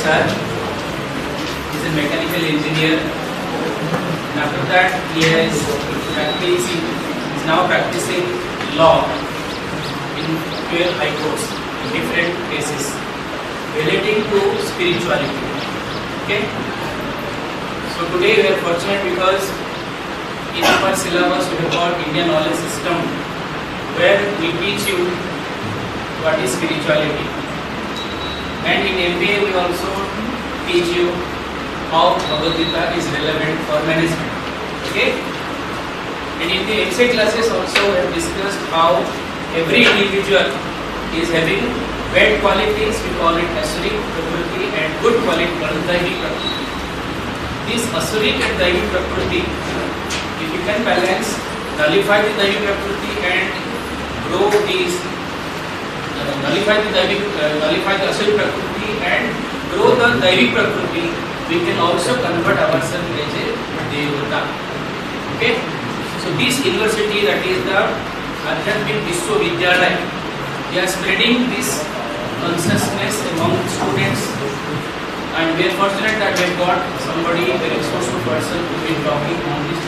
sir. He's a mechanical engineer. And after that, he is now practicing law in 12 high courts in different cases relating to spirituality. Okay. So today we are fortunate because in our syllabus we have got Indian knowledge system where we teach you what is spirituality, and in MBA we also teach you how Bhagavad Gita is relevant for management. Okay, and in the MCA classes also we have discussed how every individual is having bad qualities, we call it Asuric Prakriti, and good quality called Daivik Prakriti. This Asuric and Daivik Prakriti, if you can balance, nullify the Daivik Prakriti and grow these, nullify the Asuric Prakriti and grow the Daivik Prakriti, we can also convert ourselves as a Devata. Okay? So this university, that is the Adhyatmik Vishwavidyalaya, they are spreading this consciousness among students, and we are fortunate that we have got somebody, a resourceful person who will be talking on this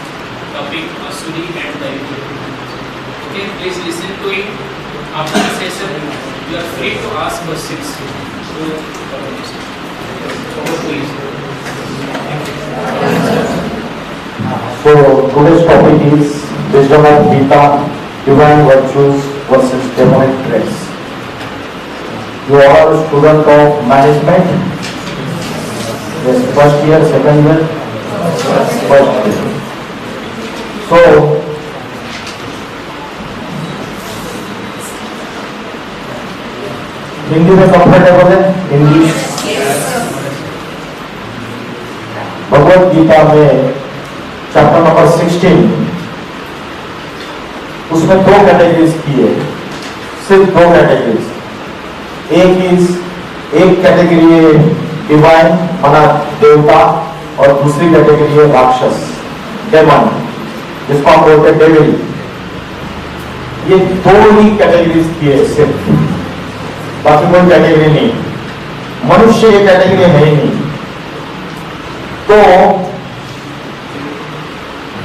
topic, Asuri and Daivik. Okay, please listen to it. After the session, you are free to ask questions. So today's topic is wisdom of Gita, divine virtues versus demonic traits. You are a student of management. Yes, first year, second year, first year. So Hindi में comfortable है? हिंदी भगवत गीता में chapter number 16, उसमें दो categories की है, सिर्फ दो categories. एक कैटेगरी है डिवाइन माना देवता, और दूसरी कैटेगरी है राक्षस, डेमन, जिसको आप बोलते हैं डेविल. ये दो ही कैटेगरीज की है सिर्फ, बाकी कोई कैटेगरी नहीं. मनुष्य ये कैटेगरी है ही नहीं. तो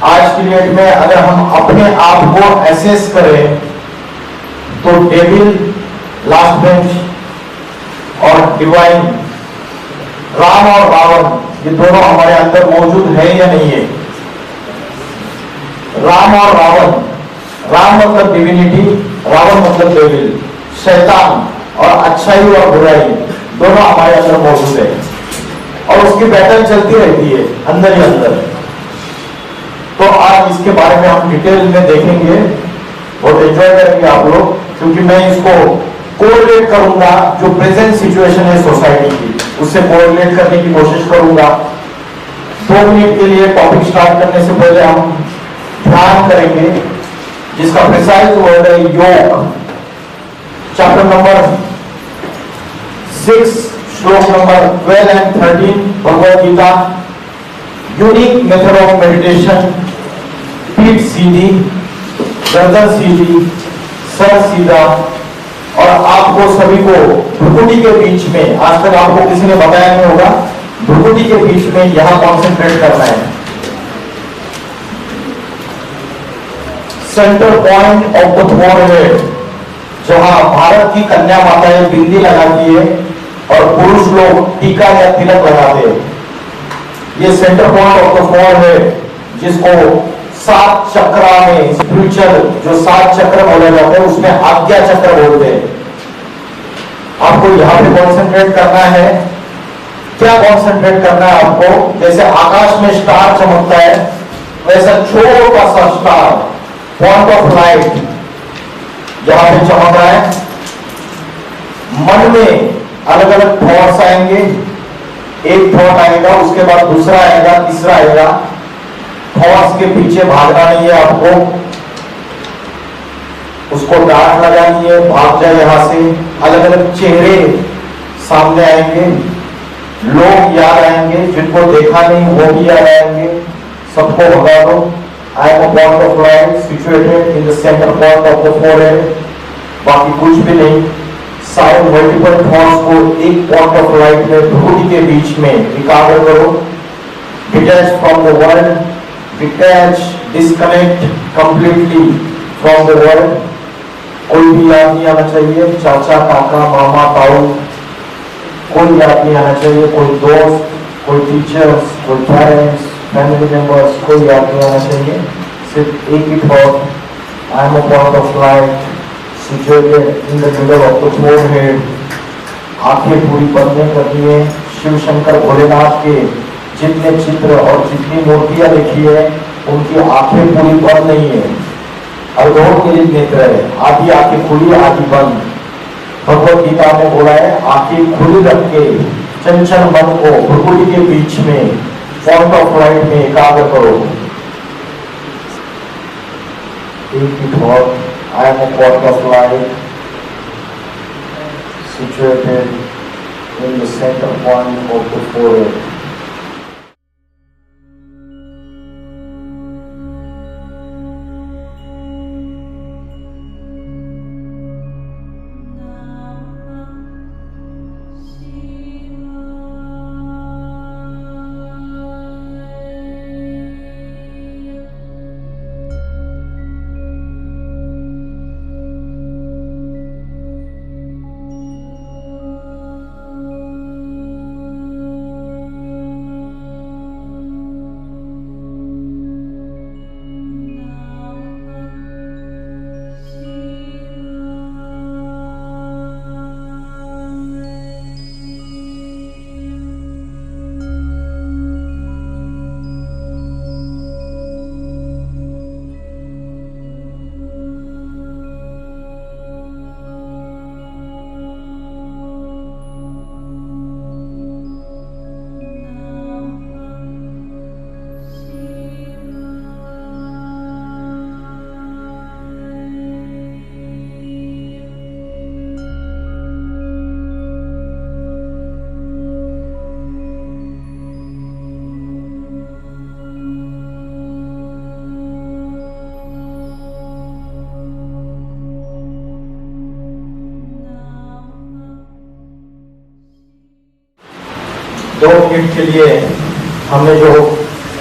आज की डेट में अगर हम अपने आप को एसेस करें तो डेविल, लास्ट बेंच और डिवाइन, राम और रावण, ये दोनों हमारे अंदर मौजूद है या नहीं है? राम और रावण, राम मतलब डिविनिटी, रावण मतलब डेविल, शैतान, और अच्छाई और बुराई दोनों हमारे अंदर मौजूद है, और उसकी बैटल चलती रहती है अंदर ही अंदर. तो आज इसके बारे में हम डिटेल में देखेंगे, बहुत एंजॉय करेंगे आप लोग, क्योंकि मैं इसको कोरिलेट करूंगा जो प्रेजेंट सिचुएशन है सोसाइटी की, उससे कोरिलेट करने की कोशिश करूंगा. 2 मिनट के लिए टॉपिक स्टार्ट करने से पहले हम ध्यान करेंगे, जिसका प्रिसाइज वर्ड है योग. चैप्टर नंबर 6, श्लोक number 12 and 13 Bhagavad Gita. Unique method of meditation. पीठ सीधी, गर्दन सीधी, सर सीधा, और आपको सभी को भ्रुकुटी के बीच में, आज तक आपको किसी ने बताया नहीं होगा, भ्रुकुटी के बीच में यहां कॉन्सेंट्रेट करना है. Centre point of the forehead, जहां भारत की कन्या माताएं बिंदी लगाती है और पुरुष लोग टीका या तिलक लगाते हैं. ये centre point of the forehead, जिसको 7 चक्र में स्पिरिचुअल जो 7 चक्र बोले जाते हैं, उसमें आज्ञा चक्र बोलते हैं. आपको यहाँ पे कॉन्सेंट्रेट करना है. क्या कॉन्सेंट्रेट करना है आपको? जैसे आकाश में स्टार चमकता है, वैसा छोटा सा स्टार, पॉइंट ऑफ लाइट यहां पे चमक रहा है. मन में अलग अलग थॉट्स आएंगे. एक थॉट आएगा, उसके बाद दूसरा आएगा, तीसरा आएगा. थॉट्स के पीछे भागना नहीं है आपको, उसको डांट लगानी है, भाग जाए यहां से. अलग अलग चेहरे सामने आएंगे, लोग याद आएंगे, जिनको देखा नहीं वो भी याद आएंगे, सबको भगा दो. I am a point of light situated in the center point of the forehead. बाकी कुछ भी नहीं, सारे मल्टीपल थॉट्स को एक पॉइंट ऑफ लाइट में भ्रुकुटी के बीच में एकाग्र करो। Detach from the world, detach, disconnect completely from the world. कोई भी याद नहीं आना चाहिए, चाचा, काका, मामा, ताऊ, कोई याद नहीं आना चाहिए, कोई दोस्त, कोई टीचर्स, कोई पेरेंट्स, फैमिली मेंबर्स, कोई याद नहीं आना चाहिए। सिर्फ एक ही thought, I am a point of light situated in the middle of the forehead. आंखें पूरी बंद नहीं करनी है। शिव शंकर भोलेनाथ के जितने चित्र और जितनी मूर्तियां लिखी है उनकी आंखें पूरी बंद नहीं है, अर्धोन्मिलित नेत्र है, आधी आंखें खुली आधी बंद। भगवत गीता में बोला है आंखें खुली रख के चंचल मन को भ्रुकुटी के बीच में पॉइंट ऑफ लाइट में एकाग्र करो। एक ही thought, I am a point of light situated in the center point of the forehead. दो मिनट के लिए हमने जो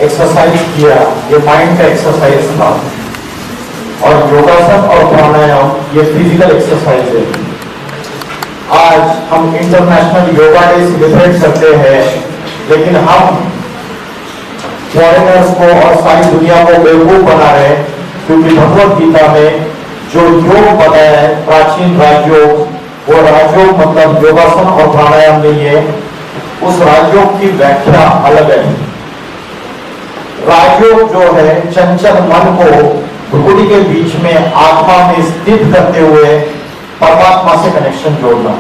एक्सरसाइज किया ये माइंड का एक्सरसाइज था, और योगासन और प्राणायाम ये फिजिकल एक्सरसाइज है। आज हम इंटरनेशनल योगा डे सेलिब्रेट करते हैं, लेकिन हम फॉरेनर्स को और सारी दुनिया को बेवकूफ बना रहे हैं, क्योंकि भगवत गीता में जो योग बताया है प्राचीन राजयोग, वो राजयोग मतलब योगासन और प्राणायाम नहीं है, उस राजयोग की व्याख्या अलग है। राजयोग जो है चंचल मन को भ्रुकुटी के बीच में आत्मा में स्थित करते हुए परमात्मा से कनेक्शन जोड़ना,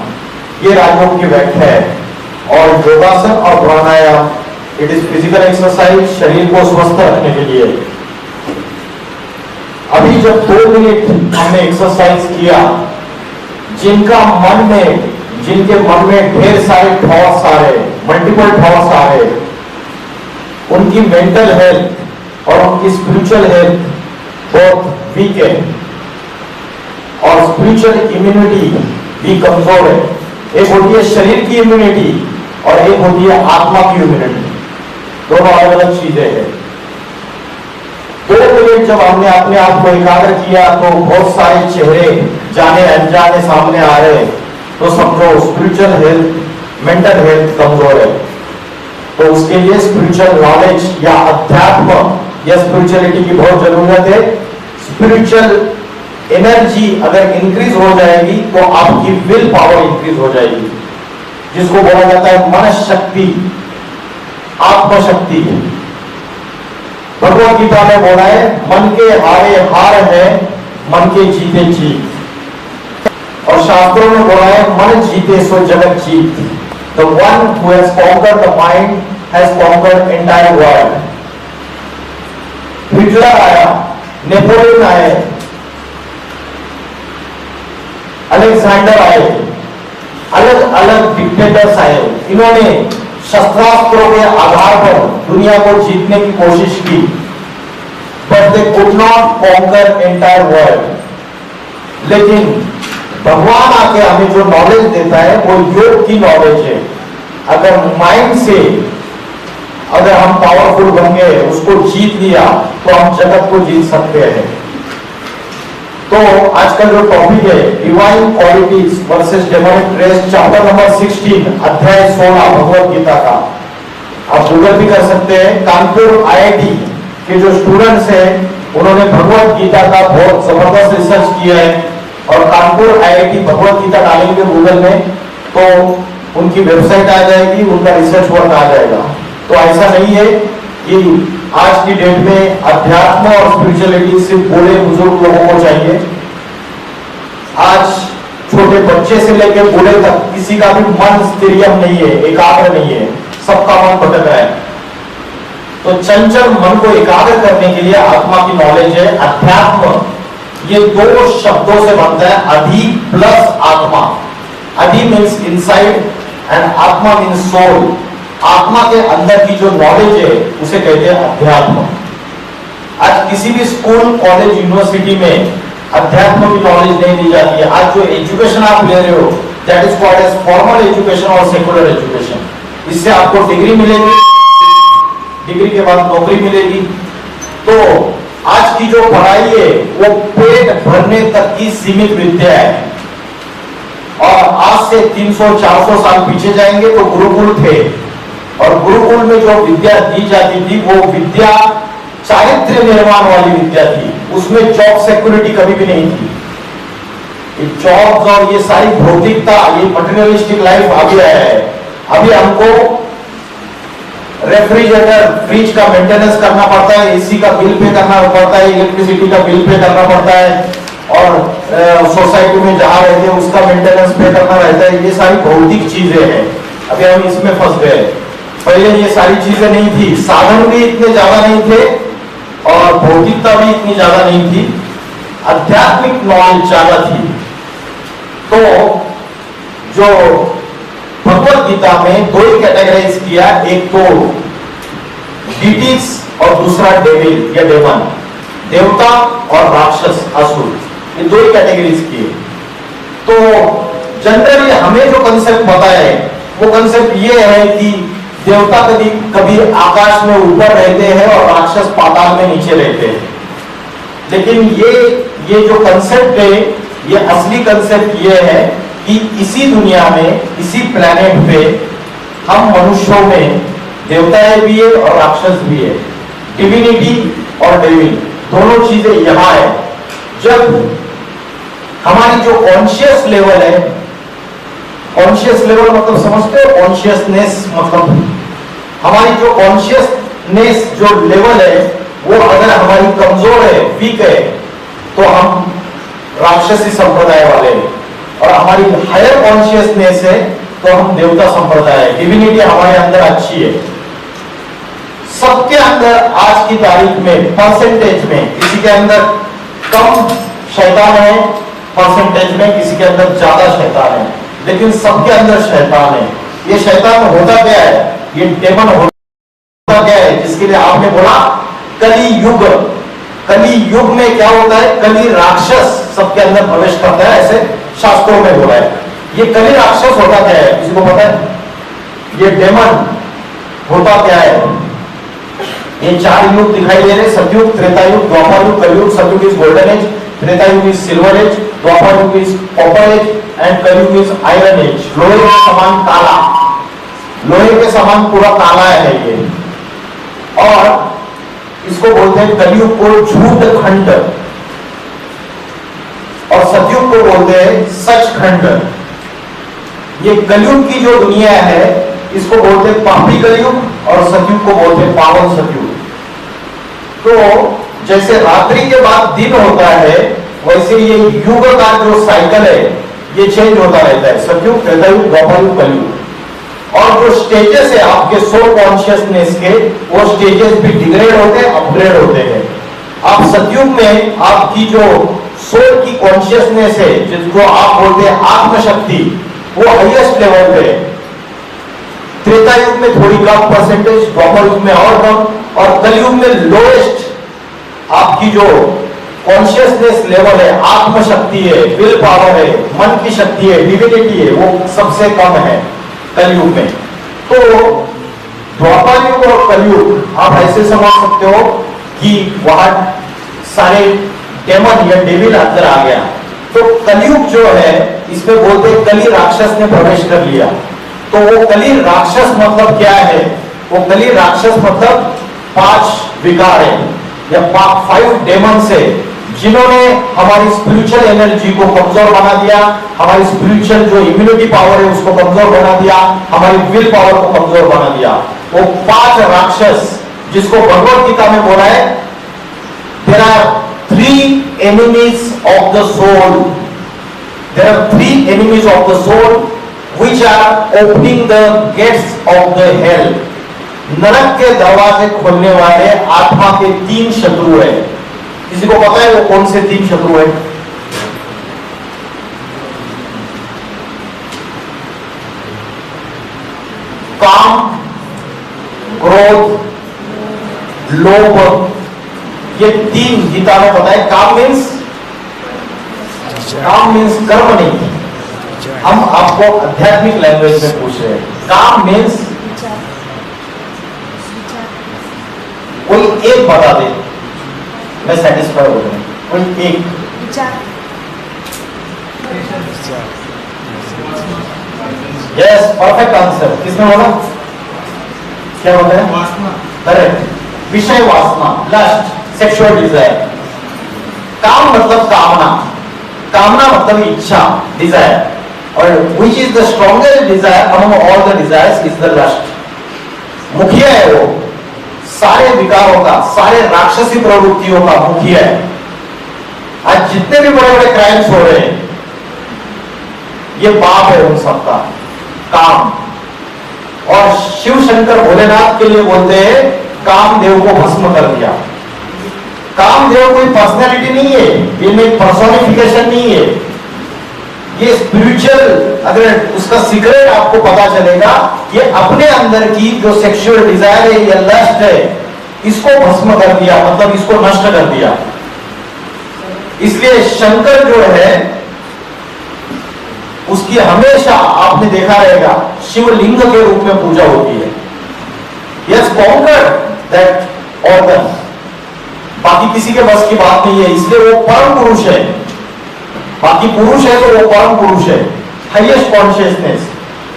ये राजयोग की व्याख्या है। और योगासन और प्राणायाम इट इज फिजिकल एक्सरसाइज, शरीर को स्वस्थ रखने के लिए। अभी जब 2 मिनट हमने एक्सरसाइज किया, जिनके मन में ढेर सारे थॉट्स आ रहे, मल्टीपल थॉट्स आ रहे, उनकी मेंटल हेल्थ और उनकी स्पिरिचुअल हेल्थ बहुत वीक है, और स्पिरिचुअल इम्यूनिटी भी कमजोर है। एक होती है शरीर की इम्यूनिटी और एक होती है आत्मा की इम्यूनिटी, दोनों अलग अलग चीजें हैं। 2 मिनट जब हमने अपने आप को एकाग्र किया तो बहुत सारे चेहरे जाने अनजाने सामने आ रहे, तो समझो स्पिरिचुअल हेल्थ, मेंटल हेल्थ कमजोर है। तो उसके लिए स्पिरिचुअल नॉलेज या अध्यात्म या स्पिरिचुअलिटी की बहुत जरूरत है। स्पिरिचुअल एनर्जी अगर इंक्रीज हो जाएगी तो आपकी विल पावर इंक्रीज हो जाएगी, जिसको बोला जाता है मन शक्ति, आत्मशक्ति। भगवत गीता में बोला है मन के हारे हार है, मन के जीते जीत। और शास्त्रों में बोला है मन जीते सो जगत जीत। The one who has conquered the mind has conquered entire world. Hitler आया, नेपोलियन आए, अलेक्जेंडर आए, अलग अलग डिक्टेटर्स आए, इन्होंने शस्त्रास्त्रों के आधार पर दुनिया को जीतने की कोशिश की, but they could not conquer entire world. लेकिन भगवान आके हमें जो नॉलेज देता है वो योग की नॉलेज है। अगर माइंड से अगर हम पावरफुल बन गए, उसको जीत लिया, तो हम जगत को जीत सकते हैं। तो आज का जो टॉपिक है divine qualities versus demonic trace, chapter number 16, अध्याय 16 भगवत गीता का आप गूगल भी कर सकते हैं। कानपुर आईआईटी के जो स्टूडेंट्स हैं उन्होंने भगवत गीता का बहुत जबरदस्त रिसर्च किया है, और कानपुर आईआईटी भगवत गीता डालेंगे गूगल में तो उनकी वेबसाइट आ जाएगी, उनका रिसर्च वर्क आ जाएगा। तो ऐसा नहीं है कि आज की डेट में अध्यात्म और स्पिरिचुअलिटी सिर्फ बूढ़े बुजुर्ग लोगों को चाहिए। आज छोटे बच्चे से लेकर बूढ़े तक किसी का भी मन स्थिरियम नहीं है, एकाग्र नहीं है, सबका मन भटक रहा है। तो चंचल मन को एकाग्र करने के लिए आत्मा की नॉलेज है। अध्यात्म ये दो शब्दों से बनता है, अधि प्लस आत्मा। अधि मीन्स इनसाइड एंड आत्मा मीन्स सोल। आत्मा के अंदर की जो नॉलेज है उसे कहते हैं अध्यात्म। आज किसी भी स्कूल, कॉलेज, यूनिवर्सिटी में अध्यात्म की नॉलेज नहीं दी जाती है। आज जो एजुकेशन आप ले रहे हो that is called as formal education और सेकुलर एजुकेशन। इससे आपको डिग्री मिलेगी, डिग्री के बाद नौकरी मिलेगी। तो आज की जो पढ़ाई है वो पेट भरने तक की सीमित विद्या है। और आज से 300-400 साल पीछे जाएंगे तो गुरुकुल थे, और गुरुकुल में जो विद्या दी जाती थी वो विद्या चारित्र्य निर्माण वाली विद्या थी। उसमें जॉब सिक्योरिटी कभी भी नहीं थी। जॉब्स और ये सारी भौतिकता, ये मटेरियलिस्टिक लाइफ आ गया है। अभी हमको रेफ्रिजरेटर, फ्रिज का मेंटेनेंस करना पड़ता है, एसी का बिल पे करना पड़ता है, इलेक्ट्रिसिटी का बिल पे करना पड़ता है, और सोसाइटी में जहां रहते हैं उसका मेंटेनेंस पे करना रहता है। ये सारी भौतिक चीजें हैं। अभी हम इसमें फंस गए। पहले ये सारी चीजें नहीं थी, साधन भी इतने ज्यादा नहीं थे और भौतिकता भी इतनी ज्यादा नहीं थी, आध्यात्मिक नॉलेज ज्यादा थी। तो जो भगवत गीता में दो ही कैटेगराइज किया, एक तो डीटीज और दूसरा डेविल या डेमन, देवता और राक्षस, असुर, ये दो ही कैटेगरीज किए। तो जनरली हमें जो कंसेप्ट बताया है वो कंसेप्ट ये है कि देवता कभी कभी आकाश में ऊपर रहते हैं और राक्षस पाताल में नीचे रहते हैं। लेकिन ये जो कंसेप्ट है, ये असली कंसेप्ट ये है कि इसी दुनिया में, इसी प्लेनेट पे हम मनुष्यों में देवताएं भी है और राक्षस भी है। डिविनिटी और डेविल दोनों चीजें यहां है। जब हमारी जो कॉन्शियस लेवल है, कॉन्शियस लेवल मतलब समझते हो, कॉन्शियसनेस मतलब हमारी जो कॉन्शियसनेस जो लेवल है वो अगर हमारी कमजोर है, वीक है, तो हम राक्षसी संप्रदाय वाले हैं। और हमारी हायर कॉन्शियसनेस है तो हम देवता संप्रदाय है। डिविनिटी हमारे अंदर अच्छी है। सबके अंदर आज की तारीख में परसेंटेज में किसी के अंदर कम शैतान है, परसेंटेज में किसी के अंदर ज्यादा शैतान है, लेकिन सबके अंदर शैतान है। ये शैतान होता क्या है, ये डेमन होता क्या है, जिसके लिए आपने बोला कली युग। कली युग में क्या होता है, कली राक्षस सबके अंदर प्रवेश करता है, ऐसे शास्त्रों में बोला है। ये कली राक्षस होता क्या है, किसी को पता है? ये डेमन होता क्या है? ये चार युग दिखाई दे रहे, सतयुग, त्रेता युग, द्वापर युग, कलयुग। सतयुग इज गोल्डन एज, त्रेता युग इज सिल्वर एज, द्वापर युग इज कॉपर एज एंड कलयुग इज आयरन एज। लोहे के समान काला, लोहे के समान पूरा काला है ये। और इसको बोलते हैं कलयुग को झूठ खंड, और सतयुग को बोलते हैं सच खंड। ये कलयुग की जो दुनिया है इसको बोलते हैं पापी कलयुग, और सतयुग को बोलते हैं पावन सतयुग। तो जैसे रात्रि के बाद दिन होता है, वैसे ये युग का जो साइकिल है ये चेंज होता रहता है। सतयुग, त्रेता युग, द्वापर युग, कलयुग। और जो स्टेजेस है आपके सोल कॉन्शियसनेस के, वो स्टेजेस भी डिग्रेड होते हैं, अपग्रेड होते हैं। आप सतयुग में आपकी जो सोल की कॉन्शियसनेस है, जिसको आप बोलते हैं आत्मशक्ति, वो हाईएस्ट लेवल पे है। त्रेता युग में थोड़ी कम परसेंटेज, द्वापर युग में और कम, और कलयुग में लोएस्ट आपकी जो कॉन्शियसनेस लेवल है, आत्मशक्ति है, विल पावर है, मन की शक्ति है, डिविनिटी है, वो सबसे कम है कलयुग में। तो द्वापर युग और कलयुग आप ऐसे समझ सकते हो कि वहां सारे डेमन या डेविल अंदर आ गया। तो कलयुग जो है इसमें बोलते हैं कली राक्षस ने प्रवेश कर लिया। तो वो कली राक्षस मतलब क्या है? वो कली राक्षस मतलब 5 विकार है या 5 डेमन्स है, जिन्होंने हमारी स्पिरिचुअल एनर्जी को कमजोर बना दिया, हमारी स्पिरिचुअल जो इम्यूनिटी पावर है उसको कमजोर बना दिया, हमारी विल पावर को कमजोर बना दिया। वो 5 राक्षस जिसको भगवत गीता में बोला है, there are 3 enemies of the soul. There are 3 enemies of the soul which are opening the gates of the hell. नरक के दरवाजे खोलने वाले आत्मा के 3 शत्रु है। किसी को पता है वो कौन से 3 शत्रु है? काम, क्रोध, लोभ, ये 3 गीता में बताए। काम मीन्स कर्म नहीं। हम आपको आध्यात्मिक लैंग्वेज में पूछ रहे हैं। काम मीन्स कोई एक बता दे, मैं सेटिस्फाई हो जाऊं। कोई एक यस, परफेक्ट आंसर। किसने बोला? क्या बोलते हैं? वासना। करेक्ट। विषय वासना, लस्ट, सेक्सुअल डिजायर। काम मतलब कामना, कामना मतलब इच्छा, डिजायर। और which is the strongest desire among all the desires is the lust. मुखिया है वो सारे विकारों का, सारे राक्षसी प्रवृत्तियों का मुखिया है। आज जितने भी बड़े बड़े क्राइम्स हो रहे हैं ये बाप है उन सबका, काम। और शिव शंकर भोलेनाथ के लिए बोलते हैं कामदेव को भस्म कर दिया। कामदेव कोई पर्सनैलिटी नहीं है, ये पर्सोनिफिकेशन नहीं है, ये स्पिरिचुअल, अगर उसका सीक्रेट आपको पता चलेगा, ये अपने अंदर की जो सेक्सुअल डिजायर है या लस्ट है, इसको भस्म कर दिया, मतलब इसको नष्ट कर दिया। इसलिए शंकर जो है उसकी हमेशा आपने देखा रहेगा शिवलिंग के रूप में पूजा होती है। यस, कॉन्कर्ड दैट ऑर्गन, बाकी किसी के बस की बात नहीं है, इसलिए वो परम पुरुष है। बाकी पुरुष है तो वो परम पुरुष है, हाईएस्ट कॉन्शियसनेस।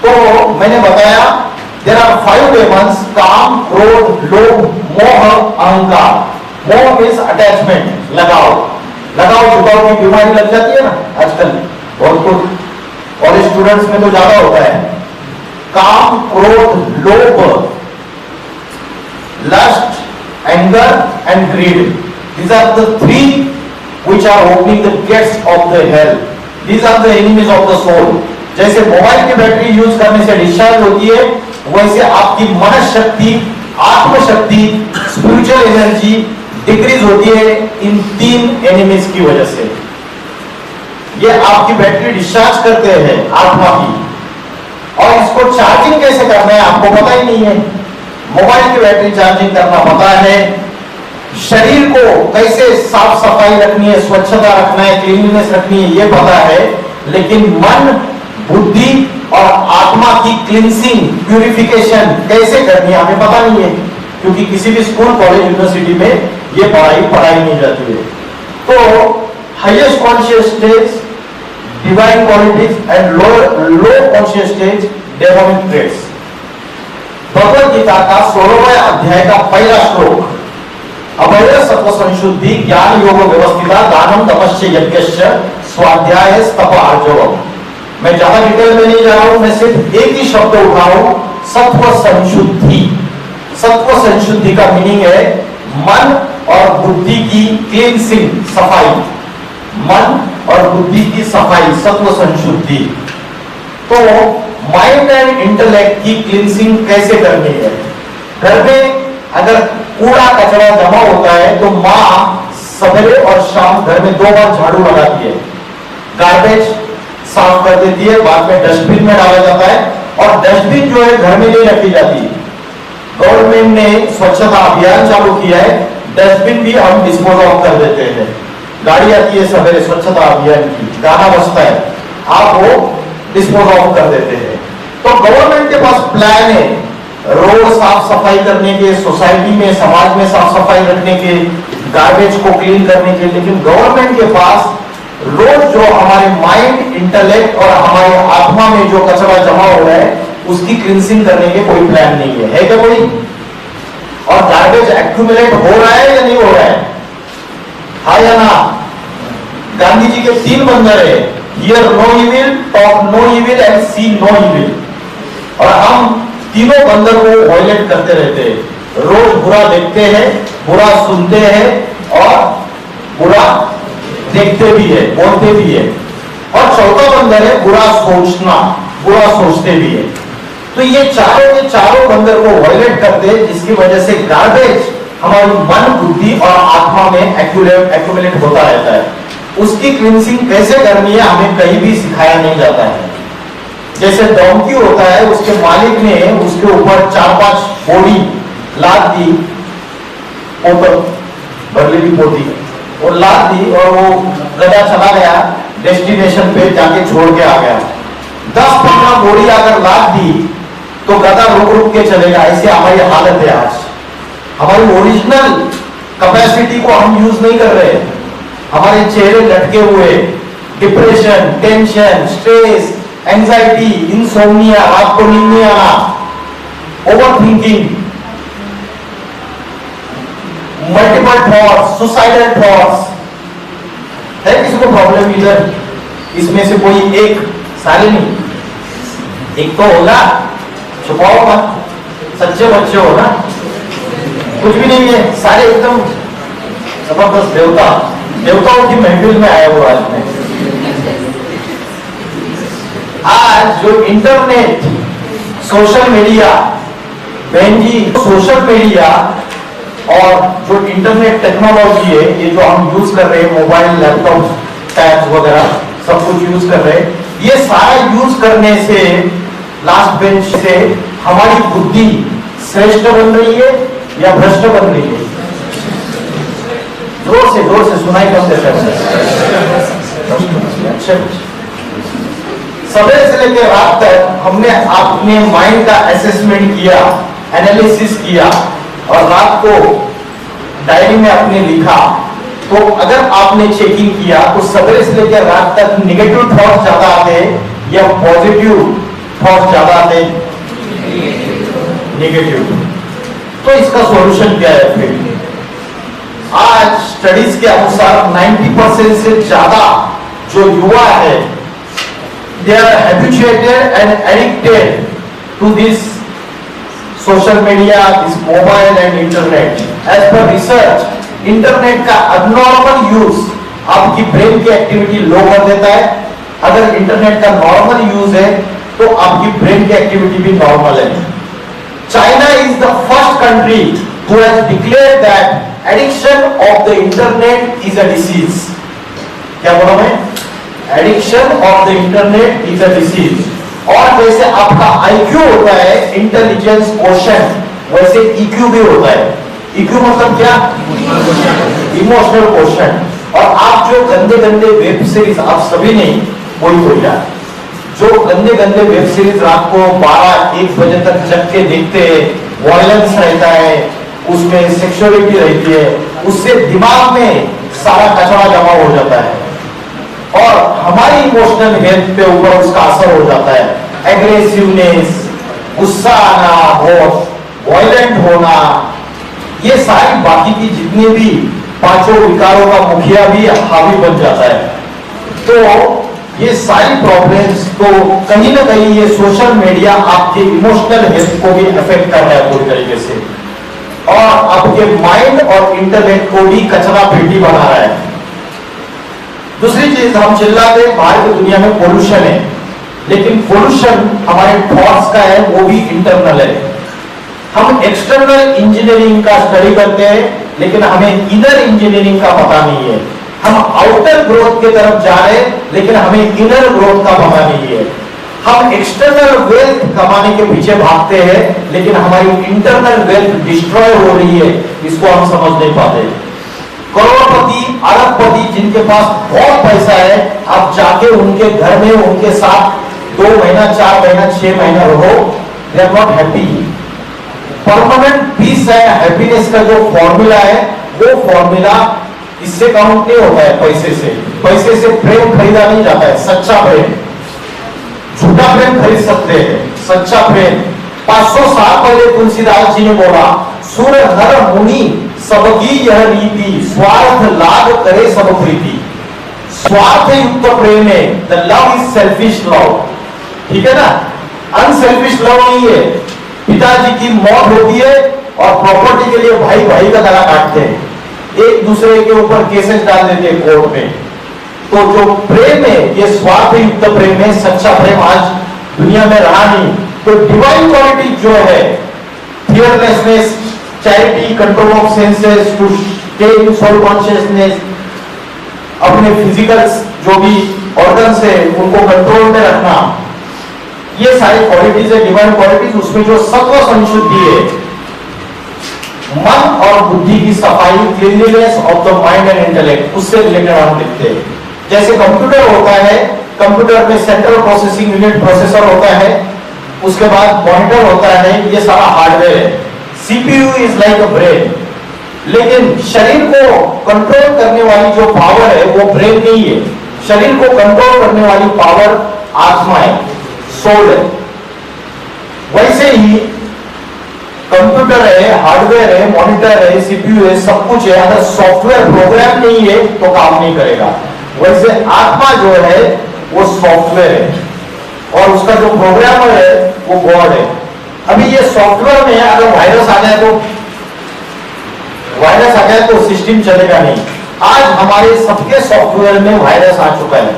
तो मैंने बताया देयर आर 5 डेमन्स, काम, क्रोध, लोभ, मोह, अहंकार। मोह मीन्स अटैचमेंट, लगाव झुकाव की बीमारी लग जाती है ना आजकल, बहुत कुछ कॉलेज स्टूडेंट्स में तो ज्यादा होता है। काम, क्रोध, लोभ, lust, anger and greed, these are the 3 which are opening the gates of the hell. These are the enemies of the soul. जैसे मोबाइल की बैटरी यूज करने से डिस्चार्ज होती है, वैसे आपकी मन शक्ति, आत्मशक्ति, स्पिरिचुअल एनर्जी डिक्रीज होती है इन 3 एनिमीज की वजह से। ये आपकी बैटरी डिस्चार्ज करते हैं आत्मा की, और इसको चार्जिंग कैसे करना है आपको पता ही नहीं है। मोबाइल की बैटरी चार्जिंग करना पता है, शरीर को कैसे साफ सफाई रखनी है, स्वच्छता रखना है, क्लीनलीनेस रखनी है, ये पता है, लेकिन मन, बुद्धि और आत्मा की क्लींसिंग, प्यूरिफिकेशन कैसे करनी है हमें पता नहीं है, क्योंकि किसी भी स्कूल, कॉलेज, यूनिवर्सिटी में ये पढ़ाई नहीं जाती है। तो highest conscious stage divine qualities and low conscious stage demonic traits. Bhagavad Gita का 16वें अध्याय का पहला श्लोक, अभय सत्व संशुद्धि ज्ञान योग व्यवस्थिता दानम तपस्य यज्ञश्च स्वाध्याय तप आर्जवम। मैं ज्यादा डिटेल में नहीं जा रहा हूं, मैं सिर्फ एक ही शब्द उठा रहा हूं, सत्व संशुद्धि। सत्व संशुद्धि का मीनिंग है मन और बुद्धि की क्लींसिंग, सफाई, मन और बुद्धि की सफाई, सत्व संशुद्धि। तो माइंड एंड इंटेलेक्ट की क्लींसिंग कैसे करनी है? घर में अगर कूड़ा कचरा जमा होता है तो माँ सवेरे और शाम घर में 2 बार झाड़ू लगाती है, गार्बेज साफ कर देती है, बाद में डस्टबिन में डाला जाता है, और डस्टबिन जो है घर में नहीं रखी जाती। गवर्नमेंट ने स्वच्छता अभियान चालू किया है, डस्टबिन भी हम डिस्पोज ऑफ कर देते हैं, गाड़ी आती है सवेरे स्वच्छता अभियान की, गाना बजता है, आप वो डिस्पोज ऑफ कर देते हैं। तो गवर्नमेंट के पास प्लान है रोड साफ सफाई करने के, सोसाइटी में समाज में साफ सफाई रखने के, गार्बेज को क्लीन करने के, लेकिन गवर्नमेंट के पास रोज जो हमारे माइंड, इंटेलेक्ट और हमारे आत्मा में जो कचरा जमा हो रहा है उसकी क्लींसिंग करने के कोई प्लान नहीं है क्या कोई? और गार्बेज एक्यूमुलेट हो रहा है या नहीं हो रहा है? हाँ या ना? गांधी जी के 3 बंदर है, hear no evil, talk no evil and see no evil. और हम तीनों बंदर को वायलेट करते रहते हैं, रोज बुरा देखते हैं, बुरा सुनते हैं और बुरा देखते भी है, बोलते भी है। और चौथा बंदर है बुरा सोचना, बुरा सोचते भी है। तो ये चारों के चारों बंदर को वायलेट करते हैं, जिसकी वजह से गार्बेज हमारी मन, बुद्धि और आत्मा में एक्यूमुलेट होता रहता है। उसकी क्लींसिंग कैसे करनी है हमें कहीं भी सिखाया नहीं जाता है। जैसे डोंकी होता है, उसके मालिक ने उसके ऊपर 4-5 बोरी लाद दी, बरली की पोती और लाद दी, और वो गधा चला गया डेस्टिनेशन पे, जाके छोड़ के आ गया। 10-15 बोरी अगर लाद दी तो गधा रुक रुक के चलेगा। ऐसी हमारी हालत है आज। हमारी ओरिजिनल कैपेसिटी को हम यूज नहीं कर रहे। हमारे चेहरे लटके हुए, depression, tension, stress, anxiety, insomnia, रात को नींद नहीं आना, over thinking, multiple thoughts, suicidal thoughts. है किसी को प्रॉब्लम इधर? इसमें से कोई एक, सारे नहीं, एक तो होगा। छुपाओ मत, सच्चे बच्चे हो ना, कुछ भी नहीं है, सारे एकदम जबरदस्त देवताओं की महफिल में आए हो आज में। आज जो इंटरनेट, सोशल मीडिया, बहन जी, सोशल मीडिया और जो इंटरनेट टेक्नोलॉजी है, ये जो हम यूज कर रहे हैं, मोबाइल, लैपटॉप, टैब्स वगैरह सब कुछ यूज कर रहे हैं, ये सारा यूज करने से, लास्ट बेंच से हमारी बुद्धि श्रेष्ठ बन रही है या भ्रष्ट बन रही है? जोर से सुनाई कम देता है। अच्छा, सवेरे से लेकर रात तक हमने अपने माइंड का असेसमेंट किया, एनालिसिस किया और रात को डायरी में अपने लिखा। तो अगर आपने चेकिंग किया तो सवेरे से लेकर रात तक निगेटिव थॉट्स ज्यादा आते या पॉजिटिव थॉट्स ज्यादा आते? नेगेटिव। तो इसका सॉल्यूशन क्या है फिर? आज स्टडीज के अनुसार 90% से ज्यादा जो युवा है, they are habituated and addicted to this social media, this mobile and internet. As per research, internet का abnormal यूज आपकी ब्रेन की एक्टिविटी लो कर देता है। अगर इंटरनेट का नॉर्मल यूज है तो आपकी ब्रेन की एक्टिविटी भी नॉर्मल है। China is the first country who has declared that addiction of the internet is a disease. क्या बोला मैं? Addiction of the internet is a disease. और जैसे आपका IQ होता है, इंटेलिजेंस क्वोशेंट, वैसे EQ भी होता है। EQ मतलब क्या? Emotional quotient. और आप जो गंदे गंदे वेब सीरीज, आप सभी नहीं, कोई यार, जो गंदे गंदे वेब सीरीज रात को 12-1 बजे तक जग के देखते हैं, वायलेंस रहता है, उसमें सेक्सुअलिटी रहती है, उससे दिमाग में सारा कचरा जमा हो जाता है और हमारी इमोशनल हेल्थ पे ऊपर उसका असर हो जाता है। एग्रेसिवनेस, गुस्सा आना, बहुत वायलेंट होना, ये सारी बाकी की जितने भी 5 विकारों का मुखिया भी हावी बन जाता है। तो ये सारी प्रॉब्लम्स तो कहीं ना कहीं ये सोशल मीडिया आपके इमोशनल हेल्थ को भी अफेक्ट कर रहा है पूरी तरीके से, और आपके माइंड और इंटेलेक्ट को भी कचरा पेटी बना रहा है। दूसरी चीज, हम चिल्लाते बाहर की दुनिया में पोल्यूशन है, लेकिन पोल्यूशन हमारे थॉट्स का है, वो भी इंटरनल है। हम एक्सटर्नल इंजीनियरिंग का स्टडी करते हैं, लेकिन हमें इनर इंजीनियरिंग का पता नहीं है। हम आउटर ग्रोथ की तरफ जा रहे हैं, लेकिन हमें इनर ग्रोथ का पता नहीं है। हम एक्सटर्नल वेल्थ कमाने के पीछे भागते हैं, लेकिन हमारी इंटरनल वेल्थ डिस्ट्रॉय हो रही है, इसको हम समझ नहीं पाते। करोड़पति, अरबपति जिनके पास बहुत पैसा है, आप जाके उनके घर में उनके साथ 2 महीना, 4 महीना, 6 महीना रहो, they are not happy. Permanent peace है, हैप्पीनेस का जो फॉर्मूला है, वो फॉर्मूला इससे काउंट नहीं होता है पैसे से। पैसे से प्रेम खरीदा नहीं जाता है, सच्चा प्रेम। झूठा प्रेम खरीद सकते हैं, सच्चा प्रेम 500 साल पहले तुलसीदास जी ने बोला, सुर नर मुनि सबकी यह रीति, स्वार्थ लाभ करे सब प्रीति। स्वार्थ युक्त प्रेम है, the love is selfish love, ठीक है ना, अनसेल्फिश लव नहीं है। पिताजी की मौत होती है और प्रॉपर्टी के लिए भाई भाई का गला काटते हैं, एक दूसरे के ऊपर केसेस डाल देते हैं कोर्ट में। तो जो प्रेम है, ये स्वार्थ युक्त प्रेम है, सच्चा प्रेम आज दुनिया में रहा नहीं। तो डिवाइन क्वालिटी जो है, fearlessness, charity, control of senses, to stay in soul consciousness, अपने फिजिकल जो भी ऑर्गन्स है उनको कंट्रोल में रखना, ये सारी क्वालिटीज है डिवाइन क्वालिटीज। उसमें जो सत्व संशुद्धि है, मन और बुद्धि की सफाई, cleanliness of the mind and intellect, उससे रिलेटेड हम लिखते हैं। जैसे कंप्यूटर होता है, कंप्यूटर में सेंट्रल प्रोसेसिंग यूनिट प्रोसेसर होता है, उसके बाद मॉनिटर होता है, ये सारा हार्डवेयर है। CPU is like a brain, लेकिन शरीर को कंट्रोल करने वाली जो पावर है वो ब्रेन नहीं है। शरीर को कंट्रोल करने वाली पावर आत्मा है, सोल है। वैसे ही कंप्यूटर है, हार्डवेयर है, मॉनिटर है, सीपीयू है, सब कुछ है, अगर सॉफ्टवेयर प्रोग्राम नहीं है तो काम नहीं करेगा। वैसे आत्मा जो है वो सॉफ्टवेयर है और उसका जो प्रोग्रामर है वो गॉड है। अभी ये सॉफ्टवेयर में अगर वायरस आ जाए तो सिस्टम चलेगा नहीं। आज हमारे सबके सॉफ्टवेयर में वायरस आ चुका है,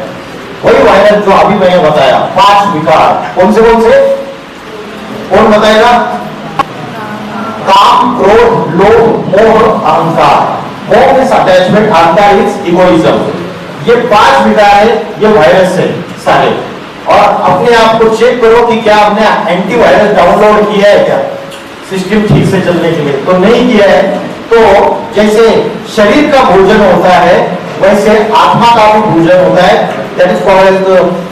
वही वायरस जो अभी मैंने बताया, 5 विकार। कौन से? कौन बताएगा? काम, क्रोध, लोभ, मोह, अहंकार। मोह इज अटैचमेंट, अहंकार इज इगोइज्म। ये 5 विकार है, ये वायरस है सारे। और अपने आप को चेक करो कि क्या आपने एंटीवायरस डाउनलोड किया है क्या सिस्टम ठीक से चलने के लिए, तो नहीं किया है। तो जैसे शरीर का भोजन होता है, वैसे आत्मा का भी भोजन होता है, that is called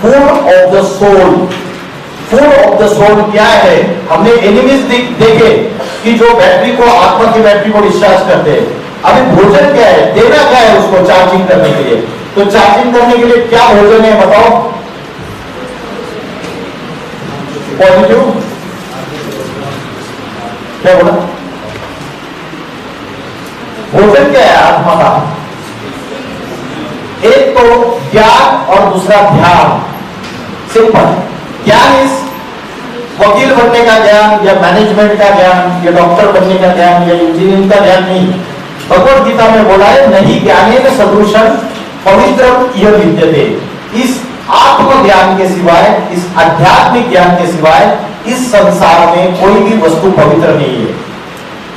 food of the soul. Food of the soul क्या है? हमने एनिमीज देखे कि जो बैटरी को, आत्मा की बैटरी को डिस्चार्ज करते हैं। अभी भोजन क्या है, देना क्या है उसको चार्जिंग करने के लिए? तो चार्जिंग करने के लिए क्या भोजन है बताओ? पॉजिटिव, क्या बोला? भोजन क्या है आत्मा का? एक तो ज्ञान और दूसरा ध्यान। सिंपल। ज्ञान इज वकील बनने का ज्ञान, या मैनेजमेंट का ज्ञान, या डॉक्टर बनने का ज्ञान, या इंजीनियरिंग का ज्ञान नहीं। भगवत गीता में बोला है, नहीं ज्ञानेन सदृशं पवित्रम इह विद्यते। इस आत्म ज्ञान के सिवाय, इस आध्यात्मिक ज्ञान के सिवाय इस संसार में कोई भी वस्तु पवित्र नहीं है।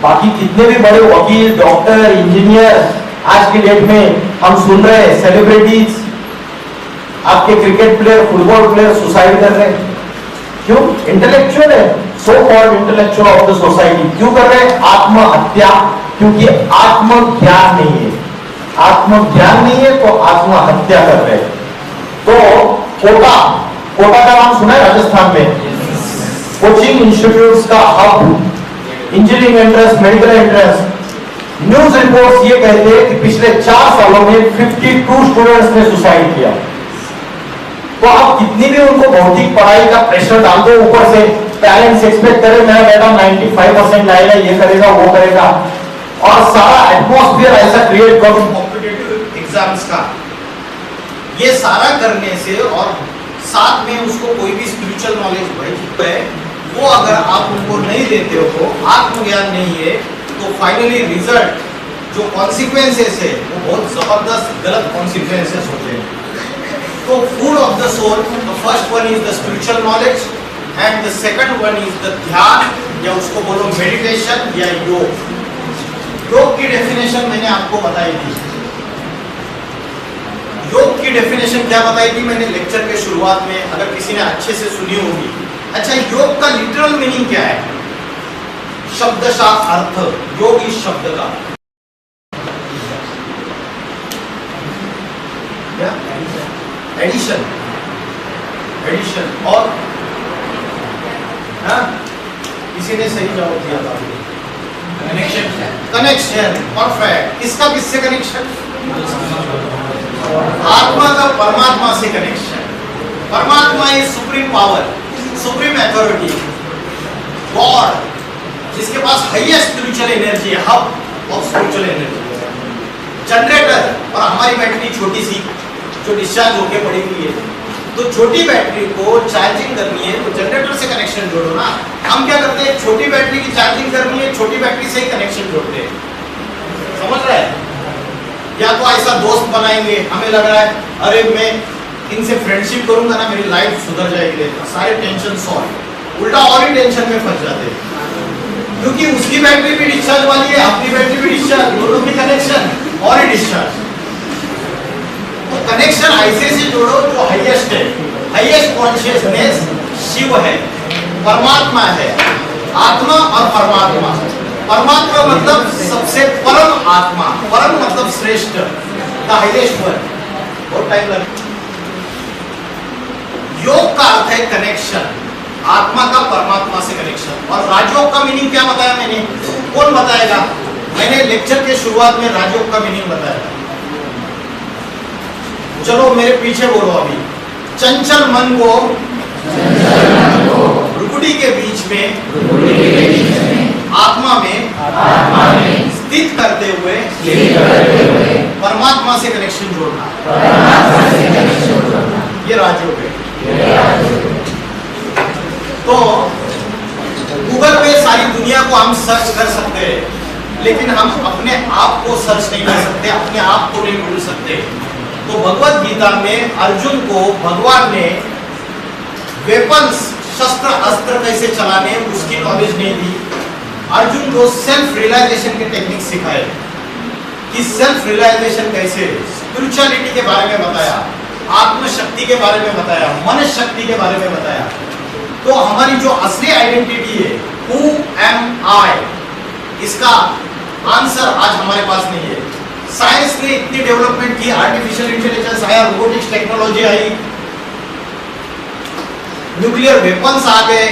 बाकी कितने भी बड़े वकील, डॉक्टर, इंजीनियर आज की डेट में हम सुन रहे हैं, सेलिब्रिटीज, आपके cricket player, football player suicide कर रहे हैं। क्यों? इंटेलेक्चुअल है, so called intellectual of the society. क्यों कर रहे हैं? आत्महत्या। क्योंकि आत्मज्ञान नहीं है। आत्मज्ञान नहीं है तो आत्महत्या कर रहे हैं। तो कोटा का नाम सुना है? राजस्थान में कोचिंग इंस्टीट्यूट्स का hub, engineering entrance, medical entrance. News reports ये कहते हैं कि पिछले 4 सालों में 52 स्टूडेंट्स ने सुसाइड किया। तो आप कितनी भी उनको भौतिक पढ़ाई का प्रेशर डाल दो, ऊपर से पेरेंट्स एक्सपेक्ट करें मेरा बेटा 95% लाएगा, ये करेगा, वो करेगा, और सारा एटमॉस्फेयर ऐसा क्रिएट करो कॉम्पिटिटिव एग्जाम्स का, ये सारा करने से, और साथ में उसको कोई भी स्पिरिचुअल नॉलेज है वो अगर आप उनको नहीं देते हो, आत्मज्ञान नहीं है, तो फाइनली रिजल्ट जो कॉन्सिक्वेंसेस है वो बहुत जबरदस्त गलत कॉन्सिक्वेंसेस होते हैं। तो food of the soul, the first one is the spiritual knowledge and the second one is the dhyan, या उसको बोलो मेडिटेशन या योग। योग की डेफिनेशन मैंने आपको बताई थी। योग की डेफिनेशन क्या बताई थी मैंने लेक्चर के शुरुआत में, अगर किसी ने अच्छे से सुनी होगी। अच्छा, योग का लिटरल मीनिंग क्या है? शब्दशः अर्थ, योग इस शब्द का एडिशन, और हाँ, किसी ने सही जवाब दिया था, कनेक्शन, परफेक्ट। इसका किससे कनेक्शन? आत्मा का परमात्मा से कनेक्शन। परमात्मा is supreme power, supreme authority, God, जिसके पास हाईएस्ट स्पिरिचुअल एनर्जी है, hub of spiritual energy, generator. और हमारी बैटरी छोटी सी जो डिस्चार्ज होके पड़ी हुई है, तो छोटी बैटरी को चार्जिंग करनी है तो जनरेटर से कनेक्शन जोड़ो ना। हम क्या करते हैं, छोटी बैटरी की चार्जिंग करनी है, छोटी बैटरी से ही कनेक्शन जोड़ते हैं, समझ रहे हैं? या तो ऐसा दोस्त बनाएंगे, हमें लग रहा है अरे मैं इनसे फ्रेंडशिप करूंगा ना मेरी लाइफ सुधर जाएगी, सारे टेंशन सॉल्व। उल्टा और ही टेंशन में फंस जाते हैं, क्योंकि उसकी बैटरी भी डिस्चार्ज वाली है, अपनी बैटरी भी डिस्चार्ज, दोनों की कनेक्शन और ही डिस्चार्ज। तो कनेक्शन ऐसे से जोड़ो जो हाईएस्ट है, हाईएस्ट कॉन्शियसनेस शिव है, परमात्मा है। आत्मा और परमात्मा, परमात्मा मतलब सबसे परम आत्मा, परम मतलब श्रेष्ठ, द हाईएस्ट वन। बहुत टाइम लगा। योग का अर्थ है कनेक्शन, आत्मा का परमात्मा से कनेक्शन। और राजयोग का मीनिंग क्या बताया मैंने? कौन बताएगा? मैंने लेक्चर के शुरुआत में राजयोग का मीनिंग बताया। चलो मेरे पीछे बोलो अभी। चंचल मन को रुकुटी के बीच में आत्मा में स्थित करते हुए परमात्मा से कनेक्शन जोड़ना, ये राजयोग है। तो गूगल पे सारी दुनिया को हम सर्च कर सकते हैं, लेकिन हम अपने आप को सर्च नहीं कर सकते, अपने आप को नहीं ढूंढ सकते। तो भगवत गीता में अर्जुन को भगवान ने वेपन्स, शस्त्र अस्त्र कैसे चलाने उसकी नॉलेज नहीं दी। अर्जुन को सेल्फ रियलाइजेशन के टेक्निक सिखाए कि सेल्फ रियलाइजेशन कैसे, स्पिरिचुअलिटी के बारे में बताया, आत्मशक्ति के बारे में बताया, मन शक्ति के बारे में बताया। तो हमारी जो असली आइडेंटिटी है, हु एम आई, इसका आंसर आज हमारे पास नहीं है। साइंस ने इतनी डेवलपमेंट की, आर्टिफिशियल इंटेलिजेंस आया, रोबोटिक्स टेक्नोलॉजी आई, न्यूक्लियर वेपन्स आ गए,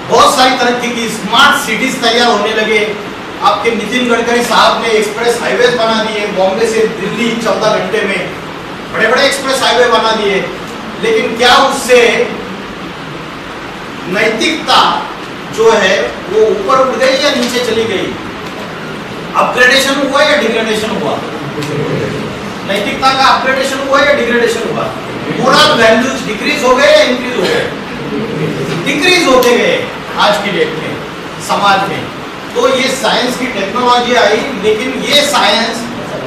बहुत सारी तरक्की की, स्मार्ट सिटीज तैयार होने लगे। आपके नितिन गडकरी साहब ने एक्सप्रेस हाईवे बना दिए, बॉम्बे से दिल्ली 14 घंटे में बड़े बड़े एक्सप्रेस हाईवे बना दिए। लेकिन क्या उससे नैतिकता जो है वो ऊपर उठ गई या नीचे चली गई? अपग्रेडेशन हुआ या डिग्रेडेशन हुआ? नैतिकता का अपग्रेडेशन हुआ या डिग्रेडेशन हुआ? मोरल वैल्यूज डिक्रीज हो गए या इंक्रीज हो गए? डिक्रीज होते गए आज की डेट में समाज में। तो ये साइंस की टेक्नोलॉजी आई, लेकिन ये साइंस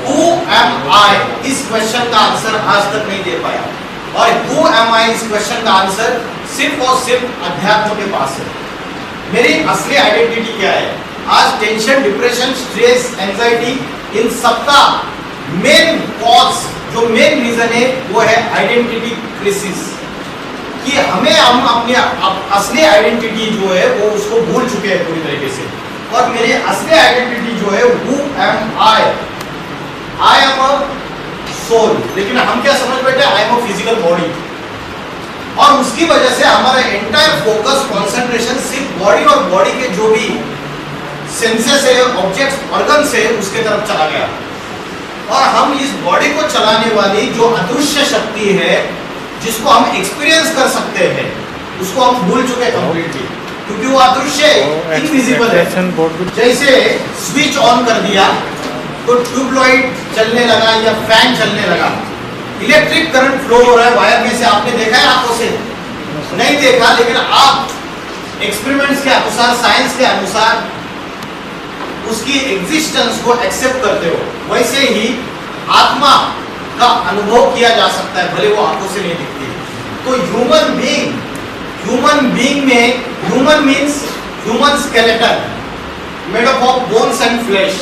हु एम आई इस क्वेश्चन का आंसर आज तक नहीं दे पाया। और हु एम आई इस क्वेश्चन का आंसर सिर्फ और सिर्फ अध्यात्म के पास है। मेरी असली आइडेंटिटी क्या है? आज टेंशन, डिप्रेशन, स्ट्रेस, एंजाइटी, इन सबका मेन कॉज, जो मेन रीजन है वो है आइडेंटिटी क्राइसिस। कि हम अपनी असली आइडेंटिटी जो है वो उसको भूल चुके हैं पूरी तरीके से। और मेरी असली आइडेंटिटी जो है who am I am a soul. लेकिन हम क्या समझ बैठे? I am a physical body. और उसकी वजह से हमारा एंटायर फोकस, कंसंट्रेशन सिर्फ बॉडी और बॉडी के जो भी सेंसेस है, ऑब्जेक्ट्स, ऑर्गन्स है उसके तरफ चला गया। और हम इस बॉडी को चलाने वाली जो अदृश्य शक्ति है, जिसको हम एक्सपीरियंस कर सकते हैं, उसको हम भूल चुके कंप्लीटली, क्योंकि वो अदृश्य है, इनविजिबल है। जैसे स्विच ऑन कर दिया तो ट्यूबलाइट चलने लगा या फैन चलने लगा, इलेक्ट्रिक करंट फ्लो हो रहा है वायर में से। आपने देखा है आंखों से? नहीं देखा, लेकिन आप एक्सपेरिमेंट्स के अनुसार, साइंस के अनुसार उसकी एग्जिस्टेंस को एक्सेप्ट करते हो। वैसे ही आत्मा का अनुभव किया जा सकता है, भले वो आंखों से नहीं दिखती। तो ह्यूमन बीइंग में human means human skeleton made up of bones and flesh,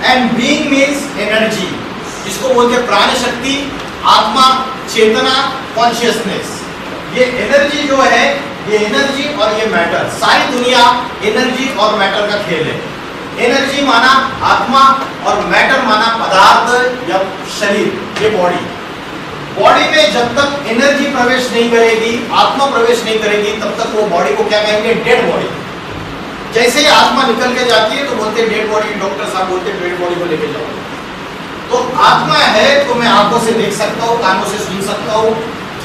and being means energy, जिसको बोलते हैं प्राण शक्ति, आत्मा, चेतना, कॉन्शियसनेस। ये एनर्जी जो है, ये एनर्जी और ये मैटर, सारी दुनिया एनर्जी और मैटर का खेल है। एनर्जी माना आत्मा और मैटर माना पदार्थ या शरीर, ये बॉडी। बॉडी में जब तक एनर्जी प्रवेश नहीं करेगी, आत्मा प्रवेश नहीं करेगी, तब तक वो बॉडी को क्या कहेंगे? Dead body. जैसे ही आत्मा निकल के जाती है तो बोलते हैं डेड बॉडी, डॉक्टर साहब बोलते हैं डेड बॉडी को लेके जाओ। तो आत्मा है तो मैं आंखों से देख सकता हूँ, कानों से सुन सकता हूँ,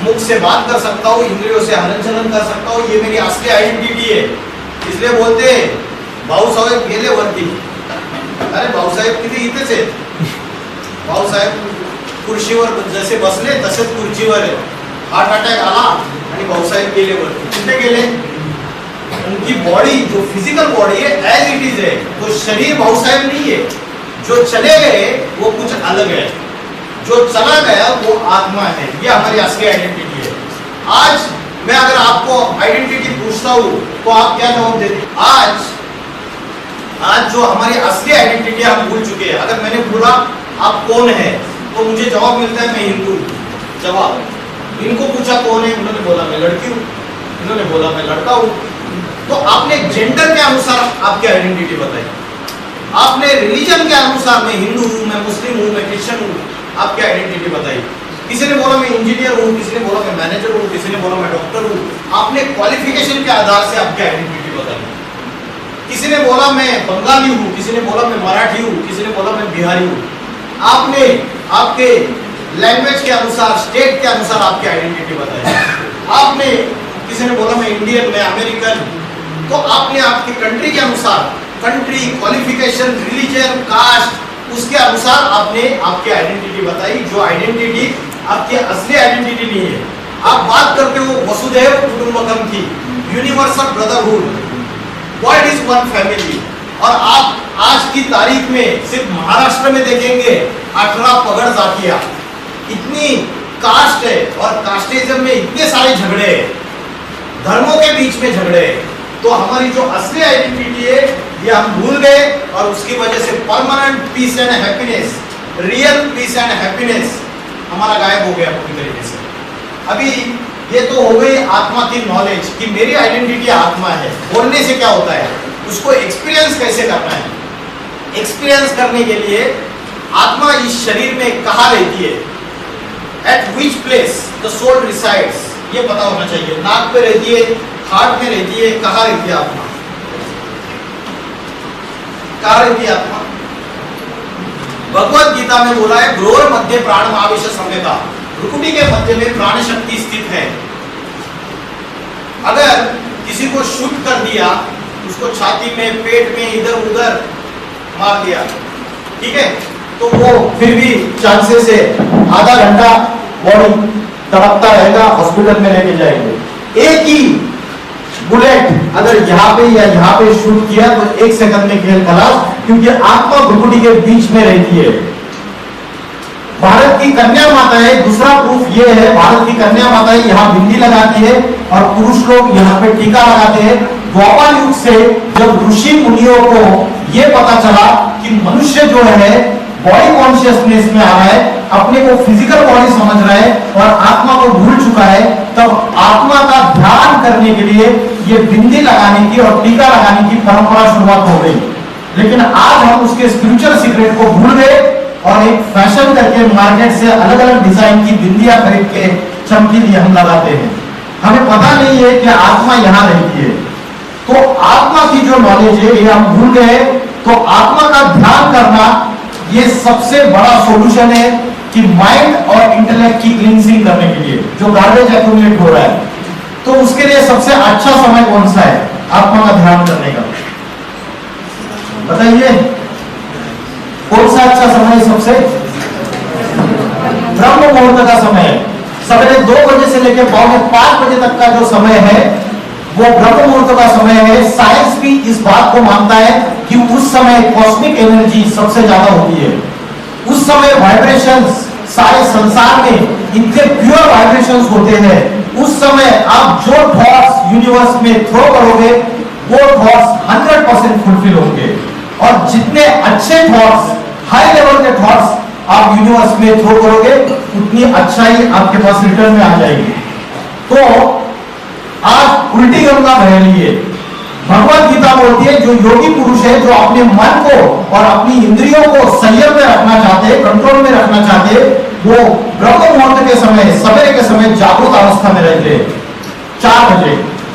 मुख से बात कर सकता हूँ, इंद्रियों से हलन चलन कर सकता हूँ, ये मेरी असली आइडेंटिटी है। इसलिए बोलते हैं भाऊसाहेब गेले वरती। अरे भाऊसाहेब किती इथेच आहेत, भाऊसाहेब खुर्चीवर जसे बसले तसेच खुर्चीवर आहे, हार्ट अटॅक आला आणि भाऊसाहेब गेले वरती। कुठे गेले? उनकी बॉडी जो फिजिकल बॉडी है एज इट इज है, तो शरीर भाऊसाहेब नहीं है। जो चले गए वो कुछ अलग है, जो चला गया वो आत्मा है। ये हमारी असली आइडेंटिटी है। आज मैं अगर आपको आइडेंटिटी पूछता हूँ तो आप क्या जवाब देते? आज जो हमारी असली आइडेंटिटी हम भूल चुके हैं। अगर मैंने बोला आप कौन है तो मुझे जवाब मिलता है मैं हिंदू हूँ। जवाब इनको पूछा कौन है, उन्होंने बोला मैं लड़की हूँ, इन्होंने बोला मैं लड़का हूँ। तो आपने जेंडर के अनुसार आपकी आइडेंटिटी बताई, आपने रिलीजन के अनुसार मैं हिंदू हूँ, मैं मुस्लिम हूँ, मैं क्रिश्चियन हूँ, आपकी आइडेंटिटी बताई। किसी ने बोला मैं इंजीनियर हूँ, किसी ने बोला मैं मैनेजर हूँ, किसी ने बोला मैं डॉक्टर हूँ। आपने क्वालिफिकेशन के आधार से आपकी आइडेंटिटी बताई। किसी ने बोला मैं बंगाली हूँ, किसी ने बोला मैं मराठी हूँ, किसी ने बोला मैं बिहारी हूँ। आपने आपके लैंग्वेज के अनुसार, स्टेट के अनुसार आपकी आइडेंटिटी बताई। आपने किसी ने बोला मैं इंडियन, मैं अमेरिकन, तो आपने आपकी कंट्री के अनुसार, कंट्री, क्वालिफिकेशन, रिलीजन, कास्ट, उसके अनुसार आपने आपकी आइडेंटिटी बताई। जो आइडेंटिटी आपकी असली आइडेंटिटी नहीं है। आप बात करते हो वसुधैव कुटुंबकम की, universal brotherhood, world is one family. और आप आज की तारीख में सिर्फ महाराष्ट्र में देखेंगे 18 पगड़ जातियां, इतनी कास्ट है और कास्टिज्म में इतने सारे झगड़े हैं, धर्मों के बीच में झगड़े हैं। तो हमारी जो असली आइडेंटिटी है ये हम भूल गए और उसकी वजह से permanent peace and happiness, real peace and happiness हमारा गायब हो गया पूरी तरीके से। अभी ये तो हो गई आत्मा की नॉलेज कि मेरी आइडेंटिटी आत्मा है। बोलने से क्या होता है, उसको एक्सपीरियंस कैसे करना है। एक्सपीरियंस करने के लिए आत्मा इस शरीर में कहाँ रहती है, at which place the soul resides, ये पता होना चाहिए। नाक पे रहती है, हार्ट में रहती है, कहाँ रहती है आत्मा, कहाँ रहती है आत्मा? भगवत गीता में बोला है भ्रूर मध्य प्राण महाविश संवेदा, भ्रुकुटी के मध्य में प्राण शक्ति स्थित है। अगर किसी को शूट कर दिया, उसको छाती में, पेट में, इधर उधर मार दिया, ठीक है, तो वो फिर भी चांसेस है आधा घंटा बॉडी तड़पता रहेगा, हॉस्पिटल में लेके जाएंगे। एक ही बुलेट अगर यहाँ पे या यहाँ पे शूट किया तो 1 सेकंड में खेल खलास, क्योंकि आत्मा भ्रुकुटी के बीच में रहती है। भारत की कन्या माताएं, दूसरा प्रूफ ये है, भारत की कन्या माताएं यहाँ बिंदी लगाती है और पुरुष लोग यहाँ पे टीका लगाते हैं। द्वापर युग से जब ऋषि मुनियों को ये पता चला कि मनुष्य जो है बॉडी कॉन्शियसनेस में आ रहा है, अपने को फिजिकल बॉडी समझ रहा है और आत्मा को भूल चुका है, तब आत्मा का ध्यान करने के लिए ये बिंदी लगाने की और टीका लगाने की परंपरा शुरुआत हो गई। लेकिन आज हम उसके स्पिरिचुअल सीक्रेट को भूल गए और एक फैशन करके मार्केट से अलग अलग डिजाइन की बिंदियां खरीद के चमकीली हम लगाते हैं। हमें पता नहीं है कि आत्मा यहाँ रहती है। तो आत्मा की जो नॉलेज है ये हम भूल गए। तो आत्मा का ध्यान करना ये सबसे बड़ा सॉल्यूशन है कि माइंड और इंटेलेक्ट की क्लींजिंग करने के लिए जो गार्बेज एक्यूमुलेट हो रहा है, तो उसके लिए सबसे अच्छा समय कौन सा है आत्मा का ध्यान करने का, बताइए? कौन सा अच्छा समय है? सबसे ब्रह्म मुहूर्त का समय है। सवेरे 2 बजे से लेकर 4:45 बजे तक का जो समय है वो ब्रह्म मुहूर्त का समय है। साइंस भी इस बात को मानता है कि उस समय कॉस्मिक एनर्जी सबसे ज्यादा होती है। उस समय वाइब्रेशंस सारे संसार में इतने प्योर वाइब्रेशंस होते हैं। उस समय आप जो थॉट्स यूनिवर्स में थ्रो करोगे वो थॉट्स 100% फुलफिल होंगे और जितने अच्छे थॉट्स, हाई लेवल के थॉट्स आप यूनिवर्स में थ्रो करोगे उतनी अच्छाई आपके पास रिटर्न में आ जाएगी। तो आज उल्टी गंगा बह रही है। भगवत गीता बोलती है जो योगी पुरुष है, जो अपने मन को और अपनी इंद्रियों को संयम में रखना चाहते, कंट्रोल में रखना चाहते, वो ब्रह्म मुहूर्त के समय, सवेरे के समय जागृत अवस्था में रहते हैं। 4 बजे,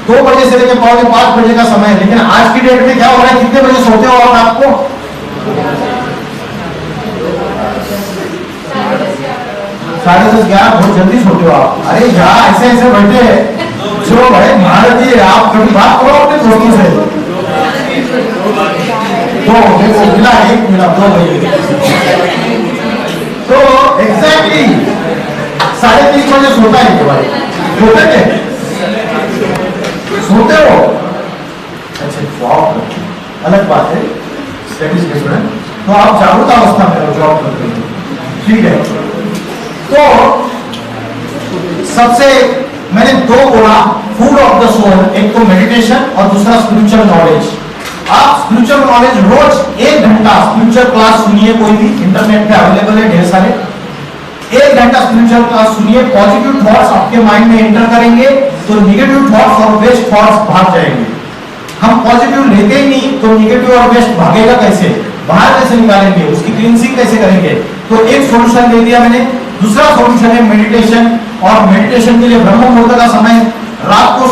2 बजे से लेकर पौने 5 बजे का समय है। लेकिन आज की डेट में क्या हो रहा है, कितने बजे सोते हो आप रात को? 10:30 11 बहुत जल्दी सोते हो आप। अरे यहाँ ऐसे ऐसे बैठे हैं, चलो भाई महारथी, आप कभी बात करो अपने दोस्तों से। 2 मिला, 1 मिला, 2 बजे। तो एग्जैक्टली 3:30 बजे सोता है भाई, सोते थे, सोते हो? अच्छा, अलग बात है, स्टडीज के स्टूडेंट। तो आप जागरूक अवस्था में जॉब करते हैं, ठीक है। तो सबसे मैंने 2 बोला, फूड ऑफ द सोल, एक तो मेडिटेशन और दूसरा स्पिरिचुअल नॉलेज। आप स्पिरिचुअल नॉलेज रोज 1 घंटा स्पिरिचुअल क्लास सुनिए, कोई भी इंटरनेट पे अवेलेबल है ढेर सारे। 1 घंटा स्पिरिचुअल क्लास सुनिए, पॉजिटिव थॉट्स आपके माइंड में एंटर करेंगे तो निगेटिव थॉट्स और वेस्ट थॉट्स भाग जाएंगे। हम पॉजिटिव लेते ही नहीं तो निगेटिव और वेस्ट भागेगा कैसे, बाहर कैसे निकालेंगे, उसकी क्लींसिंग कैसे करेंगे? तो एक सॉल्यूशन दे दिया मैंने। दूसरा सॉल्यूशन है मेडिटेशन, और मेडिटेशन के लिए ब्रह्म मुहूर्त का समय रात को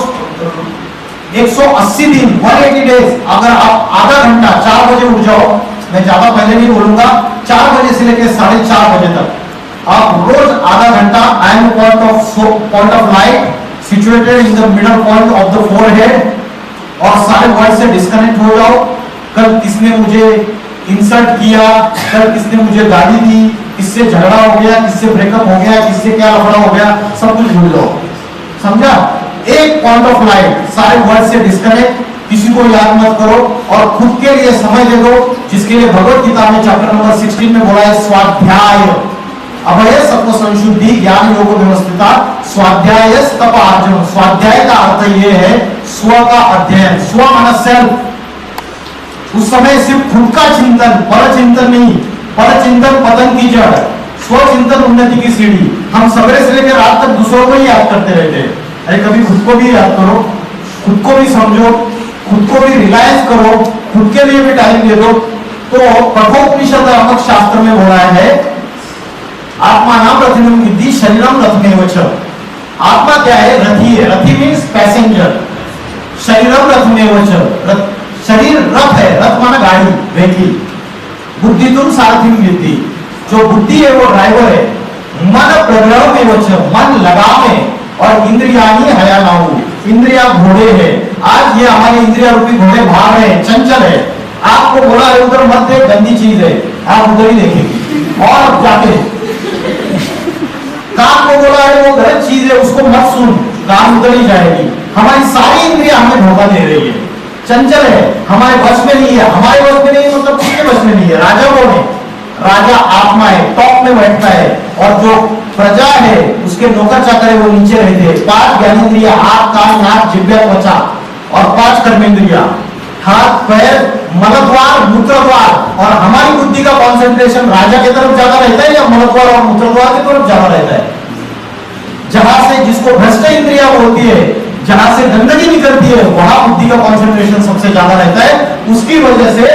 180 दिन 180 डेज, अगर आप आधा घंटा 4 बजे उठ जाओ, मैं ज्यादा पहले नहीं बोलूंगा, 4 बजे से लेकर 4:30 बजे तक आप रोज आधा घंटा I am point of light situated in the middle point of the forehead, और सारे वर्ड से डिस्कनेक्ट हो जाओ। कल किसने मुझे इंसल्ट किया, कल किसने मुझे गाली दी, किससे झगड़ा हो गया, किससे ब्रेकअप हो गया, किससे क्या लफड़ा हो गया, सब कुछ भूल जाओ, समझा? एक पॉइंट ऑफ लाइट, सारे वर्ड से डिस्कनेक्ट, किसी को याद मत करो और खुद के लिए समय दे दो, जिसके लिए भगवत गीता में चैप्टर नंबर 16 में बोला है स्वाध्याय। अभय सत्व संशुद्धि ज्ञान योग व्यवस्थिता स्वाध्याय तप अर्जन। स्वाध्याय का अर्थ ये है स्व का अध्ययन, स्व मानस सेल्फ। उस समय सिर्फ खुद का चिंतन, पर चिंतन नहीं, पर चिंतन पतन की जड़, स्व चिंतन उन्नति की सीढ़ी। हम सवेरे से लेकर रात तक दूसरों को ही याद करते रहते हैं। अरे कभी खुद को भी याद करो, खुद को भी समझो, खुद को भी रियलाइज करो, खुद के लिए भी टाइम दे दो। तो कठोपनिषद नामक शास्त्र में बोला है आत्मा नाम रथिनम विद्धि शरीरम रथमेव च। आत्मा क्या है? रथी है। रथी मीन्स पैसेंजर, शरीरम रथमेव च। शरीर रथ है, रथ माना गाड़ी, व्हीकल। बुद्धि तुम सारथिम विद्धि, जो बुद्धि है वो ड्राइवर है। मन प्रग्रह में च, मन लगावे, और इंद्रियानी हयानाऊ, इंद्रिया घोड़े है। आज ये हमारे इंद्रिया रूपी घोड़े भाग रहे हैं, चंचल है। आपको बोला है उधर मत देख, गंदी चीज है, आप उधर ही देखेंगे और जाके। कान को बोला है वो गलत चीज है, उसको मत सुन, कान उधर ही जाएगी। हमारी सारी इंद्रिया हमें धोखा दे रही है, चंचल है, हमारे बस में नहीं है। हमारे बस में नहीं मतलब किसके बस में नहीं है? राजा कौन है? राजा आत्मा है, टॉप में बैठता है, और जो प्रजा है उसके नौकर चाकर है वो नीचे रहते हैं। 5 ज्ञानेंद्रिया, हाथ कान नाक जिह्वा त्वचा, और 5 कर्मेंद्रिया, हाथ पैर मलद्वार मूत्रद्वार। और हमारी बुद्धि का कॉन्सेंट्रेशन राजा की तरफ ज्यादा रहता है या मलद्वार और मूत्रद्वार की तरफ ज्यादा रहता है? जहां से जिसको भ्रष्ट इंद्रिया बोलती है, जहां से गंदगी निकलती है, वहां बुद्धि का कॉन्सेंट्रेशन सबसे ज्यादा रहता है। उसकी वजह से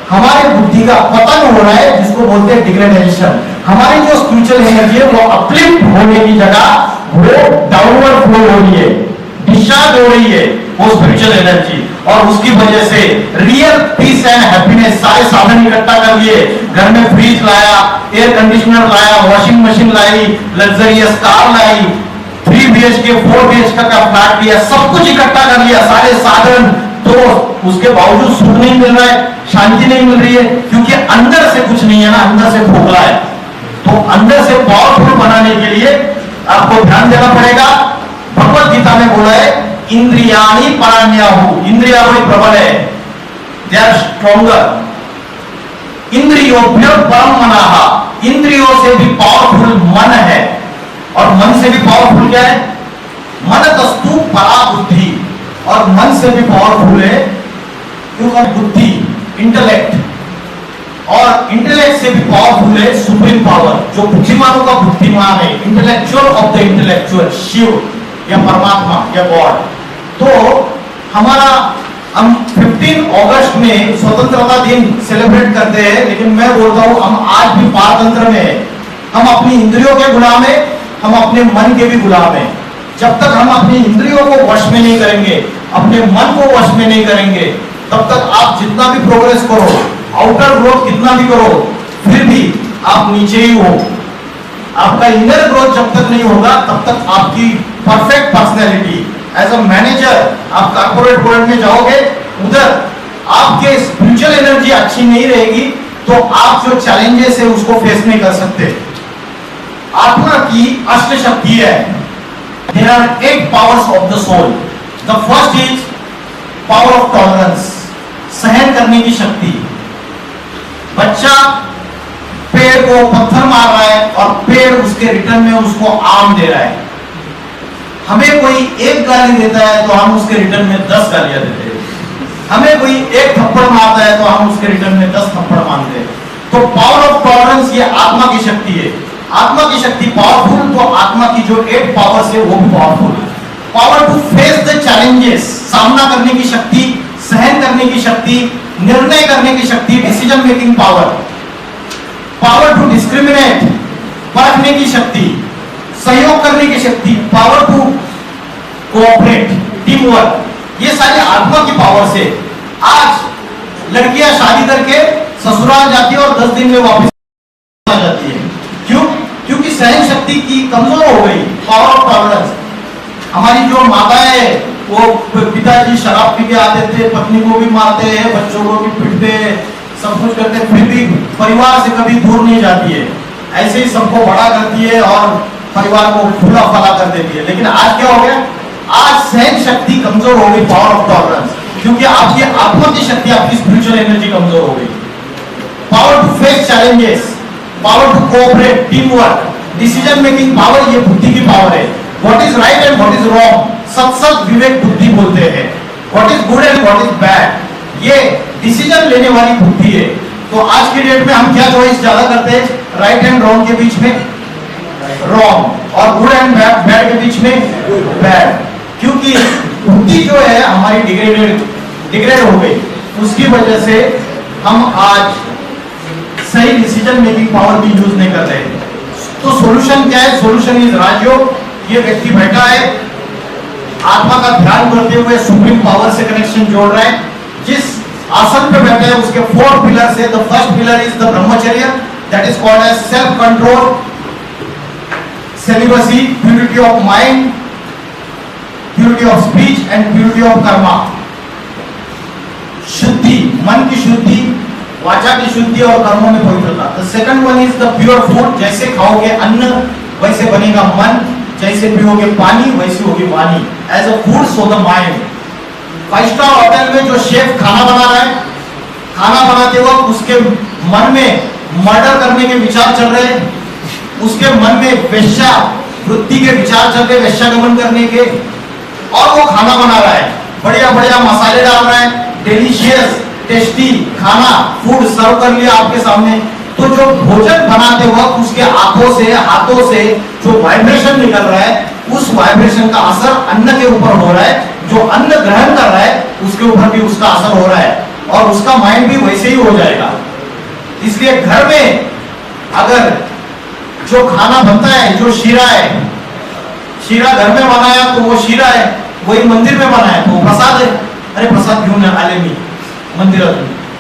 हमारी बुद्धि का पतन हो रहा है, जिसको बोलते हैं डिग्रेडेशन। हमारी जो स्पिरिचुअल एनर्जी है वो अपलिफ्ट होने की जगह वो डाउनवर्ड फ्लो हो रही है, डिस्चार्ज हो रही है वो स्पिरिचुअल एनर्जी। और उसकी वजह से रियल पीस एंड हैप्पीनेस, सारे साधन इकट्ठा कर लिए, घर में फ्रिज लाया, एयर कंडीशनर लाया, वॉशिंग मशीन लाई, लग्जरियस कार लाई, 3 BHK 4 BHK का फ्लैट लिया, सब कुछ इकट्ठा कर लिया, सारे साधन। तो उसके बावजूद सुख नहीं मिल रहा है, शांति नहीं मिल रही है, क्योंकि अंदर से कुछ नहीं है ना, अंदर से खोखला है। तो अंदर से पावरफुल बनाने के लिए आपको ध्यान देना पड़ेगा। भगवत गीता में बोला है इंद्रियाणि पराण्याहु, इंद्रिया बड़ी प्रबल है, दे आर स्ट्रॉन्गर। इंद्रियोभ्यो परम मनाहा, इंद्रियों से भी पावरफुल मन है। और मन से भी पावरफुल क्या है? मनतस्तु परा बुद्धि, और मन से भी पावरफुल है क्योंकि बुद्धि, इंटेलेक्ट, और इंटेलेक्ट से भी पावरफुल है सुप्रीम पावर, जो बुद्धिमानों का बुद्धिमान है, intellectual of the intellectual, Shiva या परमात्मा या गॉड। तो हमारा हम 15 अगस्त में स्वतंत्रता दिन सेलिब्रेट करते हैं, लेकिन मैं बोलता हूं हम आज भी पारतंत्र में, हम अपनी इंद्रियों के गुलाम हैं, हम अपने मन के भी गुलाम हैं। जब तक हम अपनी इंद्रियों को वश में नहीं करेंगे, अपने मन को वश में नहीं करेंगे, तब तक आप जितना भी प्रोग्रेस करो, आउटर ग्रोथ कितना भी करो, फिर भी आप नीचे ही हो। आपका इनर ग्रोथ जब तक नहीं होगा, तब तक आपकी perfect personality as a manager, आप कॉर्पोरेट वर्ल्ड में जाओगे, उधर आपके स्पिरिचुअल एनर्जी अच्छी नहीं रहेगी, तो आप जो चैलेंजेस है उसको फेस नहीं कर सकते। आत्मा की अष्ट शक्ति है। There are 8 powers of the soul. The first is power of tolerance, सहन करने की शक्ति। बच्चा पेड़ को पत्थर मार रहा है और पेड़ उसके रिटर्न में उसको आम दे रहा है। हमें कोई एक गाली देता है तो हम उसके रिटर्न में 10 गालियां देते हैं। हमें कोई एक थप्पड़ मारता है तो हम उसके रिटर्न में 10 थप्पड़ मारते हैं। तो पावर ऑफ टॉलरेंस ये आत्मा की शक्ति है। आत्मा की शक्ति पावरफुल, तो आत्मा की जो 8 पावर्स है वो भी पावरफुल है। Power to face the challenges, सामना करने की शक्ति, सहन करने की शक्ति, निर्णय करने की शक्ति, decision making power. Power to discriminate, परखने की शक्ति, सहयोग करने की शक्ति, power to cooperate, team work, ये सारी आत्मा की पावर से। आज लड़कियां शादी करके ससुराल जाती है और 10 दिन में वापस आ जाती है। क्यों? क्योंकि सहन शक्ति की कमजोर हो गई, पावर ऑफ टॉलरेंस। हमारी जो माताएं हैं, वो पिताजी शराब पी के आते थे, पत्नी को भी मारते हैं, बच्चों को भी पीटते हैं, सब कुछ करते हैं, फिर भी परिवार से कभी दूर नहीं जाती है। ऐसे ही सबको बड़ा करती है और परिवार को फूला फला कर देती है। लेकिन आज क्या हो गया? आज सहन शक्ति कमजोर हो गई, पावर ऑफ टॉलरेंस, क्योंकि आपकी आत्मा की शक्ति, आपकी स्पिरिचुअल एनर्जी कमजोर हो गई। Power to face challenges, power to cooperate, team work, decision making power, ये बुद्धि की पावर है। What is right and what is wrong, सत्संग विवेक बुद्धि बोलते हैं। What is good and what is bad, ये डिसीजन लेने वाली बुद्धि है। तो आज की डेट में हम क्या चॉइस ज्यादा करते हैं? राइट एंड रॉन्ग के बीच में रॉन्ग, और गुड एंड बैड के बीच में बैड। क्योंकि बुद्धि जो है हमारी डिग्रेड हो गई, उसकी वजह से हम आज सही डिसीजन मेकिंग पावर भी यूज नहीं कर रहे। तो सॉल्यूशन क्या है? सॉल्यूशन इज राजयोग। ये व्यक्ति बैठा है, आत्मा का ध्यान करते हुए सुप्रीम पावर से कनेक्शन जोड़ रहा है। जिस आसन पे बैठे हैं उसके 4 पिलर से, the first pillar is the brahmacharya, that is called as self control, celibacy, purity of mind, purity of speech and purity of karma. शुद्धि, मन की शुद्धि, वाचा की शुद्धि और कर्मों में पवित्रता। The second one is the pure food, जैसे खाओगे अन्न वैसे बनेगा मन, जैसे पियोगे पानी वैसी होगी वाणी। As a food so the mind. 5 star hotel में जो शेफ खाना बना रहा है, खाना बनाते वक्त उसके मन में मर्डर करने के विचार चल रहे हैं, उसके मन में वेश्या वृत्ति के विचार चल रहे, वेश्यागमन करने के, और वो खाना बना रहा है, बढ़िया बढ़िया मसाले डाल रहा है, डिलीशियस टेस्टी खाना फूड सर्व कर लिया आपके सामने। तो जो भोजन बनाते वक्त उसके आंखों से हाथों से जो वाइब्रेशन निकल रहा है, उस वाइब्रेशन का असर अन्न के ऊपर हो रहा है। जो अन्न ग्रहण कर रहा है उसके ऊपर भी उसका असर हो रहा है, और उसका माइंड भी वैसे ही हो जाएगा। इसलिए घर में अगर जो खाना बनता है, जो शीरा है, शीरा घर में बनाया तो वो शीरा है, वही मंदिर में बनाया तो वो प्रसाद है। अरे प्रसाद क्यों ना आले में मंदिर,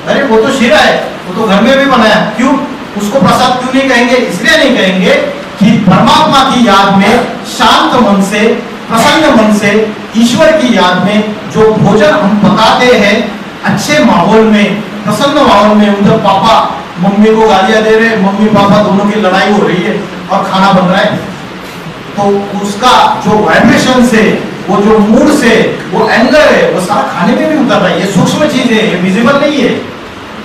अरे वो तो शीरा है, वो तो घर में भी बनाया, क्यों उसको प्रसाद क्यों नहीं कहेंगे? इसलिए नहीं कहेंगे कि परमात्मा की याद में, शांत मन से, प्रसन्न मन से, ईश्वर की याद में जो भोजन हम पकाते हैं, अच्छे माहौल में, प्रसन्न माहौल में, उधर पापा मम्मी को गालियां दे रहे, मम्मी पापा दोनों की लड़ाई हो रही है और खाना बन रहा है, तो उसका जो वाइब्रेशन से, वो जो मूड से, वो एंगर है, वो सारा खाने में भी उतर रहा है। ये सूक्ष्म चीज है, ये विजिबल नहीं है,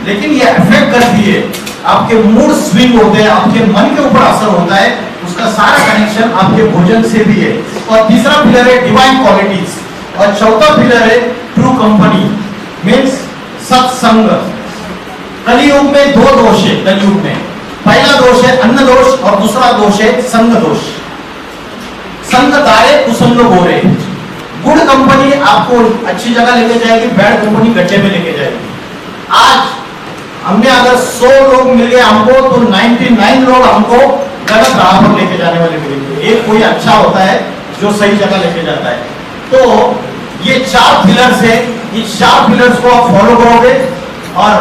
लेकिन ये अफेक्ट करती है। आपके मूड स्विंग होते हैं, आपके मन के ऊपर असर होता है, उसका सारा कनेक्शन आपके भोजन से भी है। और तीसरा पिलर है डिवाइन क्वालिटीज, और चौथा पिलर है ट्रू कंपनी, मीन्स सत्संग। कलियुग में 2 दोष है। कलियुग में पहला दोष है अन्न दोष और दूसरा दोष है संग दोष। संग तारे कुसंग गोरे। गुड कंपनी आपको अच्छी जगह लेके जाएगी, बैड कंपनी गड्ढे में लेके जाएगी। आज हमने अगर 100 लोग मिल गए हमको, तो 99 लोग हमको गलत राह पर लेके जाने वाले व्यक्ति। एक कोई अच्छा होता है जो सही जगह लेके जाता है। तो ये 4 पिलर्स है, इस 4 पिलर्स को आप फॉलो करोगे और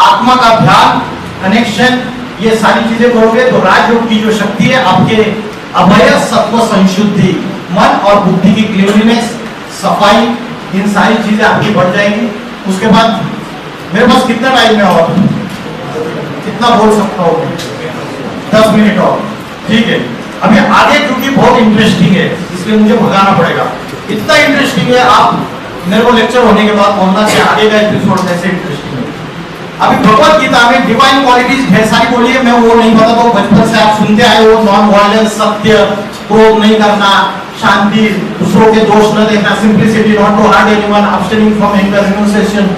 आत्मा का ध्यान, कनेक्शन, ये सारी चीजें करोगे तो राजयोग की जो शक्ति है, आपके अभय सत्व संशुद्धि, मन और बुद्धि की क्लीनलीनेस, सफाई, इन सारी चीजें आपकी बढ़ जाएंगी। उसके बाद मेरे पास कितना टाइम है और कितना बोल सकता हूँ? 10 मिनट और, ठीक है। अभी आगे क्योंकि बहुत इंटरेस्टिंग है इसलिए मुझे भगाना पड़ेगा। इतना इंटरेस्टिंग है, आप मेरे को लेक्चर होने के बाद बोलना कि आगे का एपिसोड कैसे इंटरेस्टिंग है। अभी भगवत गीता में डिवाइन क्वालिटीज ढेर सारी बोली है, मैं वो नहीं बताता हूँ, बचपन से आप सुनते आए हो। नॉन वायलेंस, सत्य, क्रोध नहीं करना, शांति, दूसरों के दोष न देखना, simplicity, not to hurt anyone, abstaining from anger, renunciation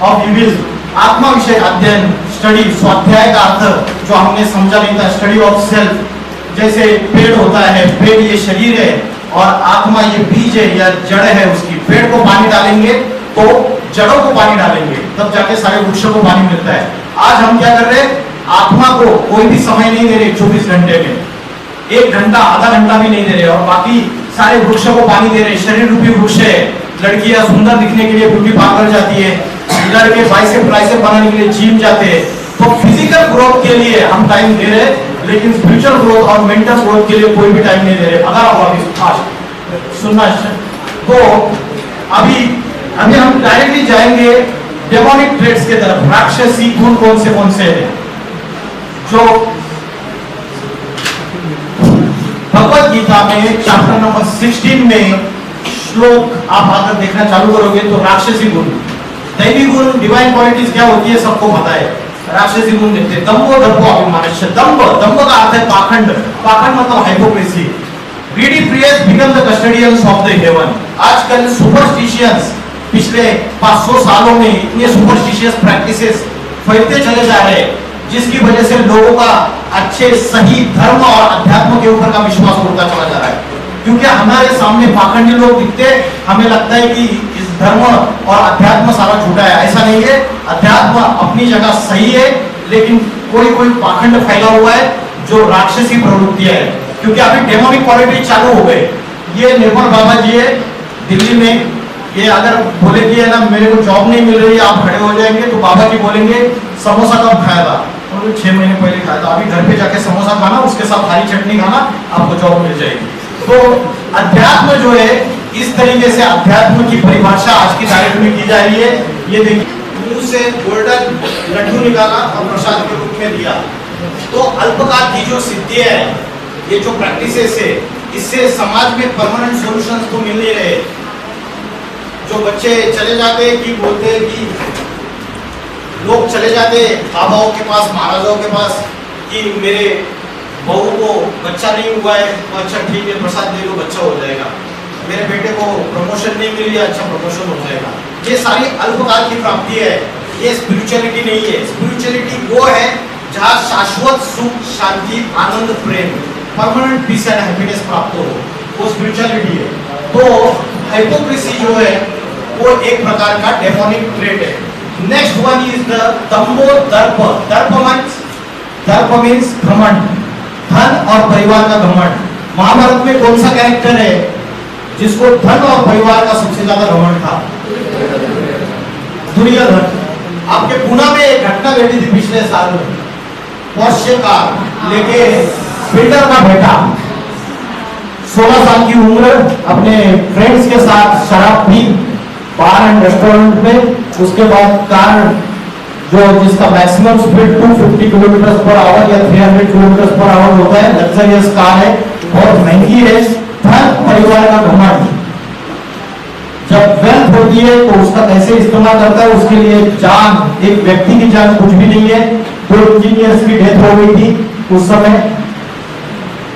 of evil, आत्मा विषय अध्ययन, स्टडी, स्वाध्याय का अर्थ जो हमने समझा नहीं था, स्टडी ऑफ सेल्फ। जैसे पेड़ होता है, पेड़ ये शरीर है और आत्मा ये बीज है या जड़ है उसकी। पेड़ को पानी डालेंगे तो जड़ों को पानी डालेंगे तब जाके सारे वृक्षों को पानी मिलता है। आज हम क्या कर रहे हैं? आत्मा को कोई भी समय नहीं दे रहे 24 घंटे में, 1 घंटा, आधा घंटा भी नहीं दे रहे और बाकी सारे वृक्षों को पानी दे रहे। शरीर रूपी वृक्ष है, लड़कियां सुंदर दिखने के लिए ब्यूटी पार्लर जाती है, लड़के बाइसेप ट्राइसेप बनाने के लिए जिम जाते हैं। तो फिजिकल ग्रोथ के लिए हम टाइम दे रहे हैं, लेकिन स्पिरिचुअल ग्रोथ और मेंटल ग्रोथ के लिए कोई भी टाइम नहीं दे रहे। अगर आप फास्ट सुनना, तो अभी हम डायरेक्टली जाएंगे डेमोनिक ट्रेट्स के तरफ। राक्षसी गुण कौन से हैं? जो भगवत गीता में चैप्टर नंबर 16 में श्लोक आप आकर देखना चालू करोगे तो राक्षसी गुण, दैवी गुण, डिवाइन क्वालिटीज क्या होती है सबको पता है। राक्षसी गुण देखते हैं, दंभ, दर्प, अभिमानस्य। दंभ का अर्थ है पाखंड, पाखंड मतलब hypocrisy. Greedy priests become the custodians of the heaven. आजकल सुपरस्टिशियंस पिछले 500 सालों में इतने सुपरस्टिशियस प्रैक्टिसेस फैलते चले जा रहे हैं, जिसकी वजह से लोगों का अच्छे सही धर्म और अध्यात्म के ऊपर का विश्वास उड़ता चला जा रहा है। क्योंकि हमारे सामने पाखंडी लोग दिखते, हमें लगता है कि इस धर्म और अध्यात्म सारा झूठा है। ऐसा नहीं है, अध्यात्म अपनी जगह सही है, लेकिन कोई पाखंड फैला हुआ है जो राक्षसी प्रवृत्तियां है। क्योंकि अभी डेमोनिक क्वालिटी चालू हो गए। ये निर्मल बाबा जी है दिल्ली में, ये अगर बोले कि है ना मेरे को जॉब नहीं मिल रही है, आप खड़े हो जाएंगे तो बाबा जी बोलेंगे समोसा कब खाया था? तो 6 महीने पहले खाया था। अभी घर पे जाके समोसा खाना, उसके साथ हरी चटनी खाना, आपको जॉब मिल जाएगी। तो अध्यात्म जो है, इस तरीके से अध्यात्म की परिभाषा आज की तारीख में की जा रही है। ये देखिए, मुंह से गोल्डन लड्डू निकाला और प्रसाद के रूप में दिया। तो अल्पकाल की जो सिद्धि है, ये जो प्रैक्टिसेस है, इससे समाज में परमानेंट सॉल्यूशंस तो मिल नहीं रहे। जो बच्चे चले जाते हैं कि बोलते हैं कि लोग चले जाते बाबाओं के पास, महाराजाओं के पास कि मेरे बहू को बच्चा नहीं हुआ है, तो अच्छा ठीक है प्रसाद दे लो, बच्चा हो जाएगा। मेरे बेटे को प्रमोशन नहीं मिली है, अच्छा प्रमोशन हो जाएगा। ये सारी अल्पकाल की प्राप्ति है, ये स्पिरिचुअलिटी नहीं है। स्पिरिचुअलिटी वो है जहाँ शाश्वत सुख, शांति, आनंद, प्रेम, परमानेंट पीस एंड हैप्पीनेस प्राप्त हो, वो स्पिरिचुअलिटी है। तो हाइपोक्रेसी जो है वो एक प्रकार का डेमोनिक ट्रेट है। नेक्स्ट वन इज द दंभो दर्प। दर्प मीन्स घमंड, धन और परिवार का घमंड। महाभारत में कौन सा कैरेक्टर है जिसको धन और परिवार का सबसे ज्यादा घमंड था? दुर्योधन। आपके पुणे में एक घटना घटी थी पिछले साल में। पौष्यकार लेके बिल्डर का बेटा 16 साल की उम्र, अपने फ्रेंड्स के साथ शराब पी बार एंड रेस्टोरेंट में। उसके बाद कार जो जिसका maximum speed 250 kilometre per hour या 300 किलोमीटर पर आवर होता है, लग्जरियस कार है, बहुत महंगी है। धन परिवार का घमंड। जब वेल्थ होती है तो उसका कैसे इस्तेमाल करता है, उसके लिए जान, एक व्यक्ति की जान कुछ भी नहीं है। 2 इंजीनियर्स की डेथ हो गई थी उस समय।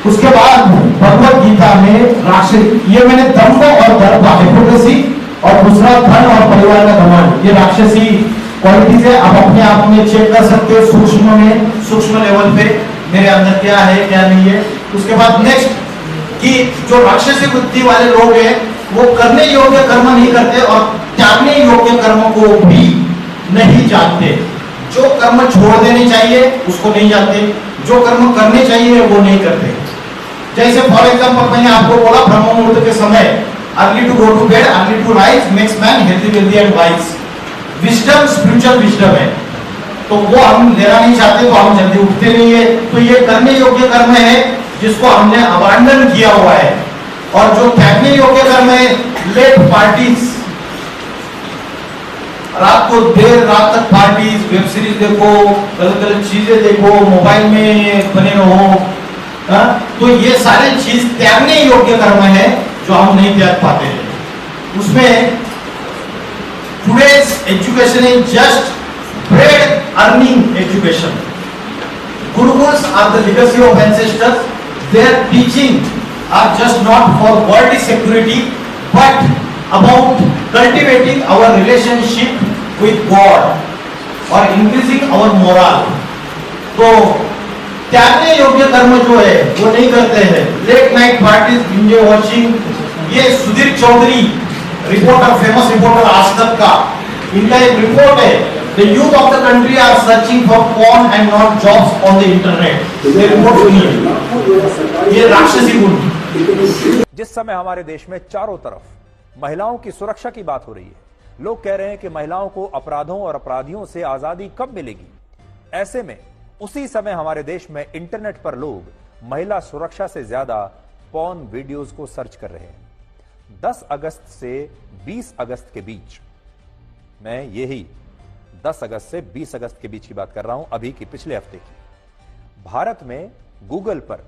उसके बाद भगवत गीता में राक्षस, ये मैंने दंभ और दर्प, हिपोक्रेसी, और दूसरा धन और परिवार का घमंड, ये राक्षसी क्वालिटीज है। आप अपने आप में चेक कर सकते हो सूक्ष्म लेवल पे मेरे अंदर क्या है क्या नहीं है। उसके बाद नेक्स्ट कि जो राक्षसी बुद्धि वाले लोग हैं वो करने योग्य कर्म नहीं करते और त्यागने योग्य कर्म को भी नहीं जानते। जो कर्म छोड़ देने चाहिए उसको नहीं जाते, जो कर्म करने चाहिए वो नहीं करते। जैसे फॉर एग्जांपल मैंने आपको बोला ब्रह्म मुहूर्त के समय early to go to bed early to rise makes man healthy wealthy and wise. Wisdom spiritual wisdom है, तो वो हम लेना नहीं चाहते तो हम जल्दी उठते नहीं है। तो ये करने योग्य कर्म है जिसको हमने अबांडन किया हुआ है। और जो त्यागने योग्य कर्म है लेट पार्टीज, रात को देर रात तक पार्टीज, वेब सीरीज देखो, गलत गलत चीजें देखो, मोबाइल में बने रहो, तो ये सारे चीज त्यागने योग्य कर्म है जो हम नहीं त्याग पाते हैं। उसमें today's education is just bread earning education. Gurukuls are the legacy of ancestors. Their teaching are just not for worldly security but about cultivating our relationship with God और increasing our moral. तो त्यागने योग्य कर्म जो है वो नहीं करते हैं। Late night parties, binge watching, ये Sudhir Chaudhary reporter, famous reporter Aaj Tak का, इनका एक रिपोर्ट है, The youth of the country are searching for porn and not jobs on the internet. ये रिपोर्ट सुनिए, ये राक्षसी गुण। जिस समय हमारे देश में चारों तरफ महिलाओं की सुरक्षा की बात हो रही है, लोग कह रहे हैं कि महिलाओं को अपराधों और अपराधियों से आजादी कब मिलेगी। ऐसे में उसी समय हमारे देश में इंटरनेट पर लोग महिला सुरक्षा से ज्यादा पॉर्न वीडियोस को सर्च कर रहे हैं। 10 अगस्त से 20 अगस्त के बीच, मैं यही 10 अगस्त से 20 अगस्त के बीच की बात कर रहा हूं, अभी की पिछले हफ्ते की, भारत में गूगल पर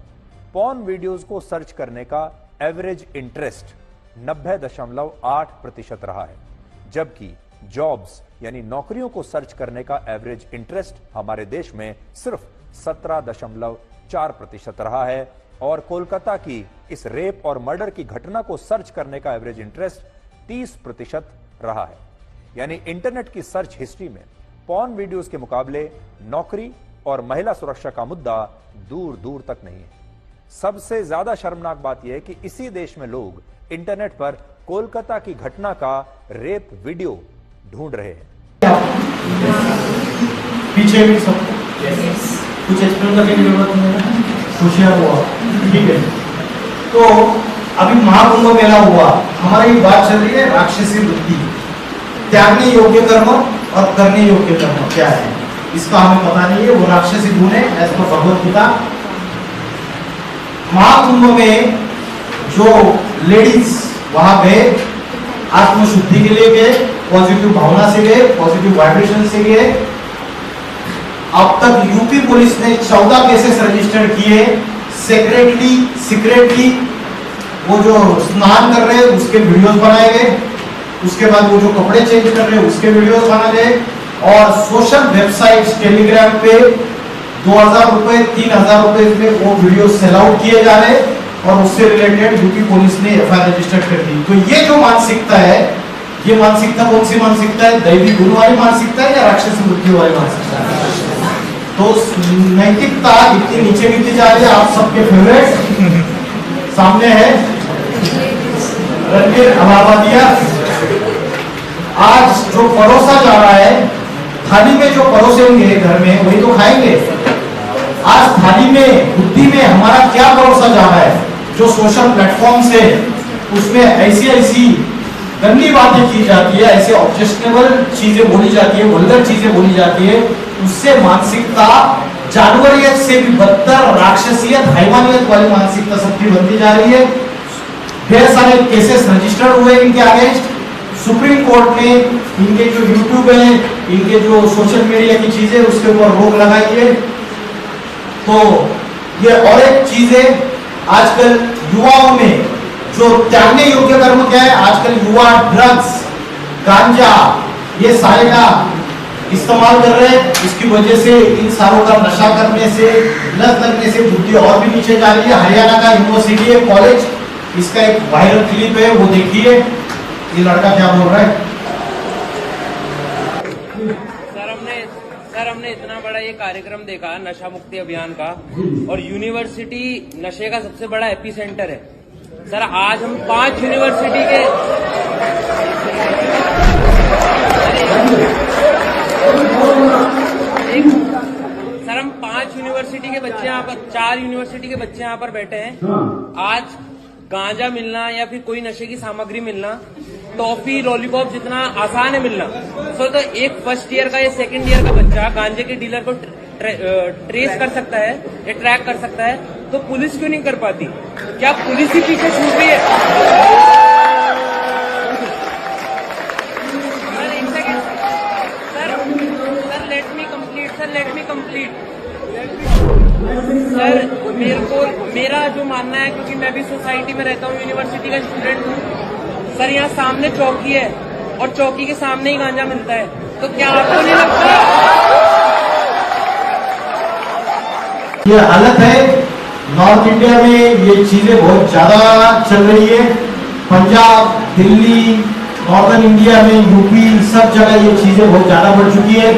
पॉर्न वीडियोस को सर्च करने का एवरेज इंटरेस्ट 90.8% रहा है, जबकि जॉब्स यानी नौकरियों को सर्च करने का एवरेज इंटरेस्ट हमारे देश में सिर्फ 17.4% रहा है। और कोलकाता की इस रेप और मर्डर की घटना को सर्च करने का एवरेज इंटरेस्ट 30% रहा है। यानी इंटरनेट की सर्च हिस्ट्री में पॉर्न वीडियोस के मुकाबले नौकरी और महिला सुरक्षा का मुद्दा दूर दूर तक नहीं है। सबसे ज्यादा शर्मनाक बात यह है कि इसी देश में लोग इंटरनेट पर कोलकाता की घटना का रेप वीडियो ढूंढ रहे हैं। पीछे भी सब कुछ एक्सप्लेन करने की जरूरत नहीं है, होशियार हुआ, ठीक है। तो अभी महाकुंभ मेला हुआ, हमारी बात चल रही है राक्षसी वृत्ति, त्यागने योग्य कर्म और करने योग्य कर्म क्या है इसका हमें पता नहीं है, वो राक्षसी गुण है एज पर भगवत गीता। महाकुंभ में जो लेडीज वहां गए, आत्मशुद्धि के लिए गए, पॉजिटिव भावना से गए, पॉजिटिव वाइब्रेशन से गए। अब तक यूपी पुलिस ने 14 केसेस रजिस्टर किए, सीक्रेटली वो जो स्नान कर रहे हैं उसके वीडियोस बनाए गए, उसके बाद वो जो कपड़े चेंज कर रहे हैं उसके वीडियोस बनाए गए, और सोशल वेबसाइट्स टेलीग्राम पे 2000 रुपए 3000 रुपए में वो वीडियो सेल आउट किए जा रहे हैं, और उससे रिलेटेड यूपी पुलिस ने एफआईआर रजिस्टर कर दी। तो ये जो मानसिकता है, ये मानसिकता कौन सी मानसिकता है? दैवी गुण वाली मानसिकता है या राक्षसी वृत्ति वाली मानसिकता है? तो नैतिकता इतनी नीचे गिरती जा रही है। आप सबके फेवरेट सामने है रणबीर अलाहाबादिया। आज जो परोसा जा रहा है, थाली में जो परोसेंगे घर में वही तो खाएंगे। आज थाली में बुद्धि में हमारा क्या परोसा जा रहा है? जो सोशल प्लेटफॉर्म से उसमें ऐसी गंदी बातें की जाती है, ऐसे ऑब्जेक्शनेबल चीजें बोली जाती है, वल्गर चीजें बोली जाती है, उससे मानसिकता जानवरियत से भी बदतर राक्षसियत हैवानियत वाली मानसिकता सबकी बनती जा रही है। ढेर सारे केसेस रजिस्टर्ड हुए इनके अगेंस्ट। सुप्रीम कोर्ट ने इनके जो यूट्यूब है, इनके जो सोशल मीडिया की चीजें उसके ऊपर रोक लगाई है। तो ये और एक चीज है, आजकल युवाओं में जो त्यागने योग्य कर्म क्या है? आजकल युवा ड्रग्स, गांजा, ये सारे का इस्तेमाल कर रहे हैं। इसकी वजह से इन सारों का नशा करने से, लत लगने से बुद्धि और भी नीचे जा रही है। हरियाणा का यूनिवर्सिटी है, कॉलेज, इसका एक वायरल क्लिप है, वो देखिए ये लड़का क्या बोल रहा है। सर हमने इतना बड़ा ये कार्यक्रम देखा नशा मुक्ति अभियान का, और यूनिवर्सिटी नशे का सबसे बड़ा एपिसेंटर है। सर आज हम 5 यूनिवर्सिटी के यूनिवर्सिटी के बच्चे यहाँ पर बैठे हैं। आज गांजा मिलना या फिर कोई नशे की सामग्री मिलना, टॉफी लॉलीपॉप जितना आसान है मिलना, तो एक फर्स्ट ईयर का या सेकंड ईयर का बच्चा गांजे के डीलर को ट्रेस कर सकता है या ट्रैक कर सकता है, तो पुलिस क्यों नहीं कर पाती? क्या पुलिस ही पीछे छूट रही है? Sir let me complete. Sir मेरा जो मानना है, क्योंकि मैं भी सोसाइटी में रहता हूँ, यूनिवर्सिटी का स्टूडेंट हूँ सर, यहाँ सामने चौकी है और चौकी के सामने ही गांजा मिलता है, तो क्या आपको नहीं लगता ये हालत है? नॉर्थ इंडिया में ये चीजें बहुत ज्यादा चल रही है। पंजाब, दिल्ली, नॉर्दर्न इंडिया में, यूपी, सब जगह ये चीजें बहुत ज्यादा बढ़ चुकी है।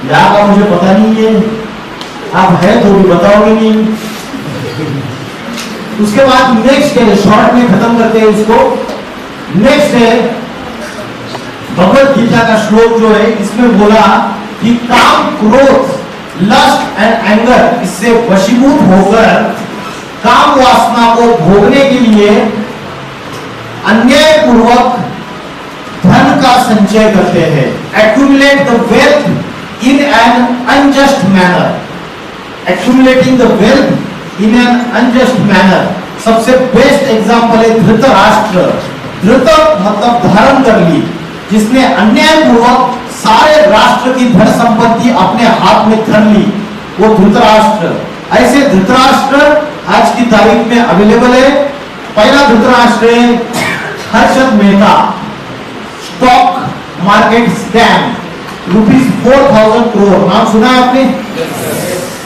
यहाँ का मुझे पता नहीं है, आप है तो भी बताओगे नहीं। उसके बाद नेक्स्ट है, शॉर्ट में खत्म करते हैं इसको। नेक्स्ट है भगवत गीता का श्लोक जो है, इसमें बोला कि काम, क्रोध, लस्ट एंड एंगर, इससे वशीभूत होकर काम वासना को भोगने के लिए अन्याय पूर्वक धन का संचय करते हैं। Accumulate the wealth in an unjust manner. Accumulating the wealth in an unjust manner. सबसे बेस्ट एग्जांपल है धृतराष्ट्र। धृत मतलब धारण कर ली, जिसने अन्याय पूर्वक सारे राष्ट्र की धन संपत्ति अपने हाथ में धर ली, वो धृतराष्ट्र। ऐसे धृतराष्ट्र आज की तारीख में अवेलेबल है। पहला धृतराष्ट्र है Harshad Mehta, stock market scam, ₹4,000 crore. नाम सुना है आपने?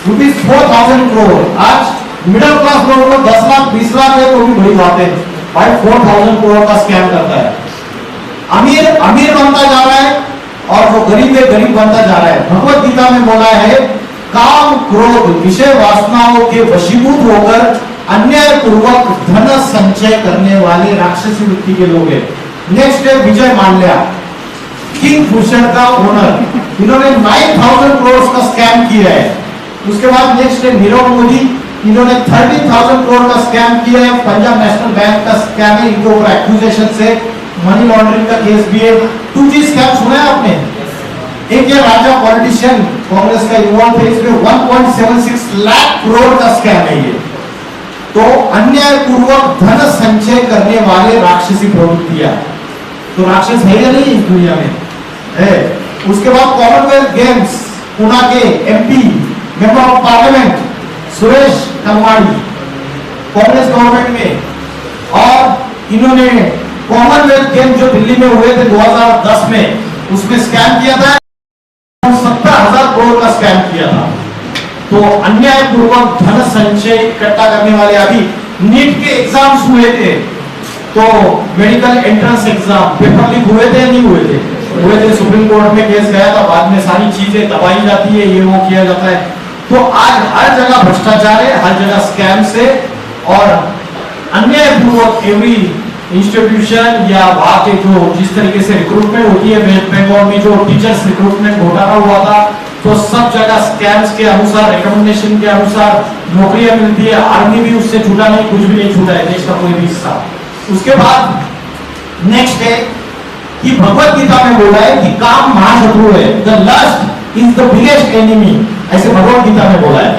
₹4,000 करोड़। आज मिडिल क्लास लोगों को 10 लाख 20 लाख है तो भी बड़ी बात है, भाई 4,000 करोड़ का स्कैम करता है। अमीर अमीर बनता जा रहा है और जो गरीब है गरीब बनता जा रहा है। भगवत गीता में बोला है काम, क्रोध, विषय वासनाओं के वशीभूत होकर अन्याय पूर्वक धन संचय करने वाले राक्षसी वृत्ति के लोग हैं। नेक्स्ट है विजय माल्या, किंगफिशर का ओनर। इन्होंने 9,000 करोड़ का स्कैम किया है। उसके बाद नेक्स्ट है नीरव मोदी, इन्होंने 13,000 करोड़ का स्कैम किया है। पंजाब नेशनल बैंक का स्कैम है, इनके ऊपर एक्यूजेशन से मनी लॉन्ड्रिंग का केस भी है। 2G स्कैम सुना है आपने? एक ये राजा पॉलिटिशियन कांग्रेस का इन्वॉल्व है, इसमें 1.76 लाख करोड़ का स्कैम है ये। तो अन्याय पूर्वक धन संचय करने वाले राक्षसी प्रवृत्तियां, तो राक्षस है या नहीं इस दुनिया में? है। उसके बाद कॉमनवेल्थ गेम्स, पुणे के MP member of parliament Suresh Kalmadi, Congress government में, और इन्होंने कॉमनवेल्थ गेम जो दिल्ली में हुए थे 2010 में, उसमें स्कैम किया था, 70,000 करोड़ का स्कैम किया था। तो अन्याय पूर्वक धन संचय इकट्ठा करने वाले। अभी नीट के एग्जाम्स हुए थे, तो medical entrance exam paper leak हुए थे या नहीं हुए थे? हुए थे। सुप्रीम कोर्ट में केस गया था, बाद में सारी चीजें दबाई जाती है, ये वो किया जाता है। तो आज हर जगह भ्रष्टाचार है, हर जगह स्कैम से, और अन्याय पूर्वक एवरी इंस्टीट्यूशन या वहां के जो जिस तरीके से रिक्रूटमेंट होती है, वेस्ट बंगाल में जो टीचर्स रिक्रूटमेंट घोटाला हुआ था, तो सब जगह स्कैम्स के अनुसार, रिकमेंडेशन के अनुसार नौकरियां मिलती है। आर्मी भी उससे छूटा नहीं, कुछ भी नहीं छूटा है देश का कोई भी हिस्सा। उसके बाद नेक्स्ट है कि भगवत गीता में बोला है कि काम महाशत्रु है, the lust is the biggest enemy, ऐसे भगवत गीता में बोला है।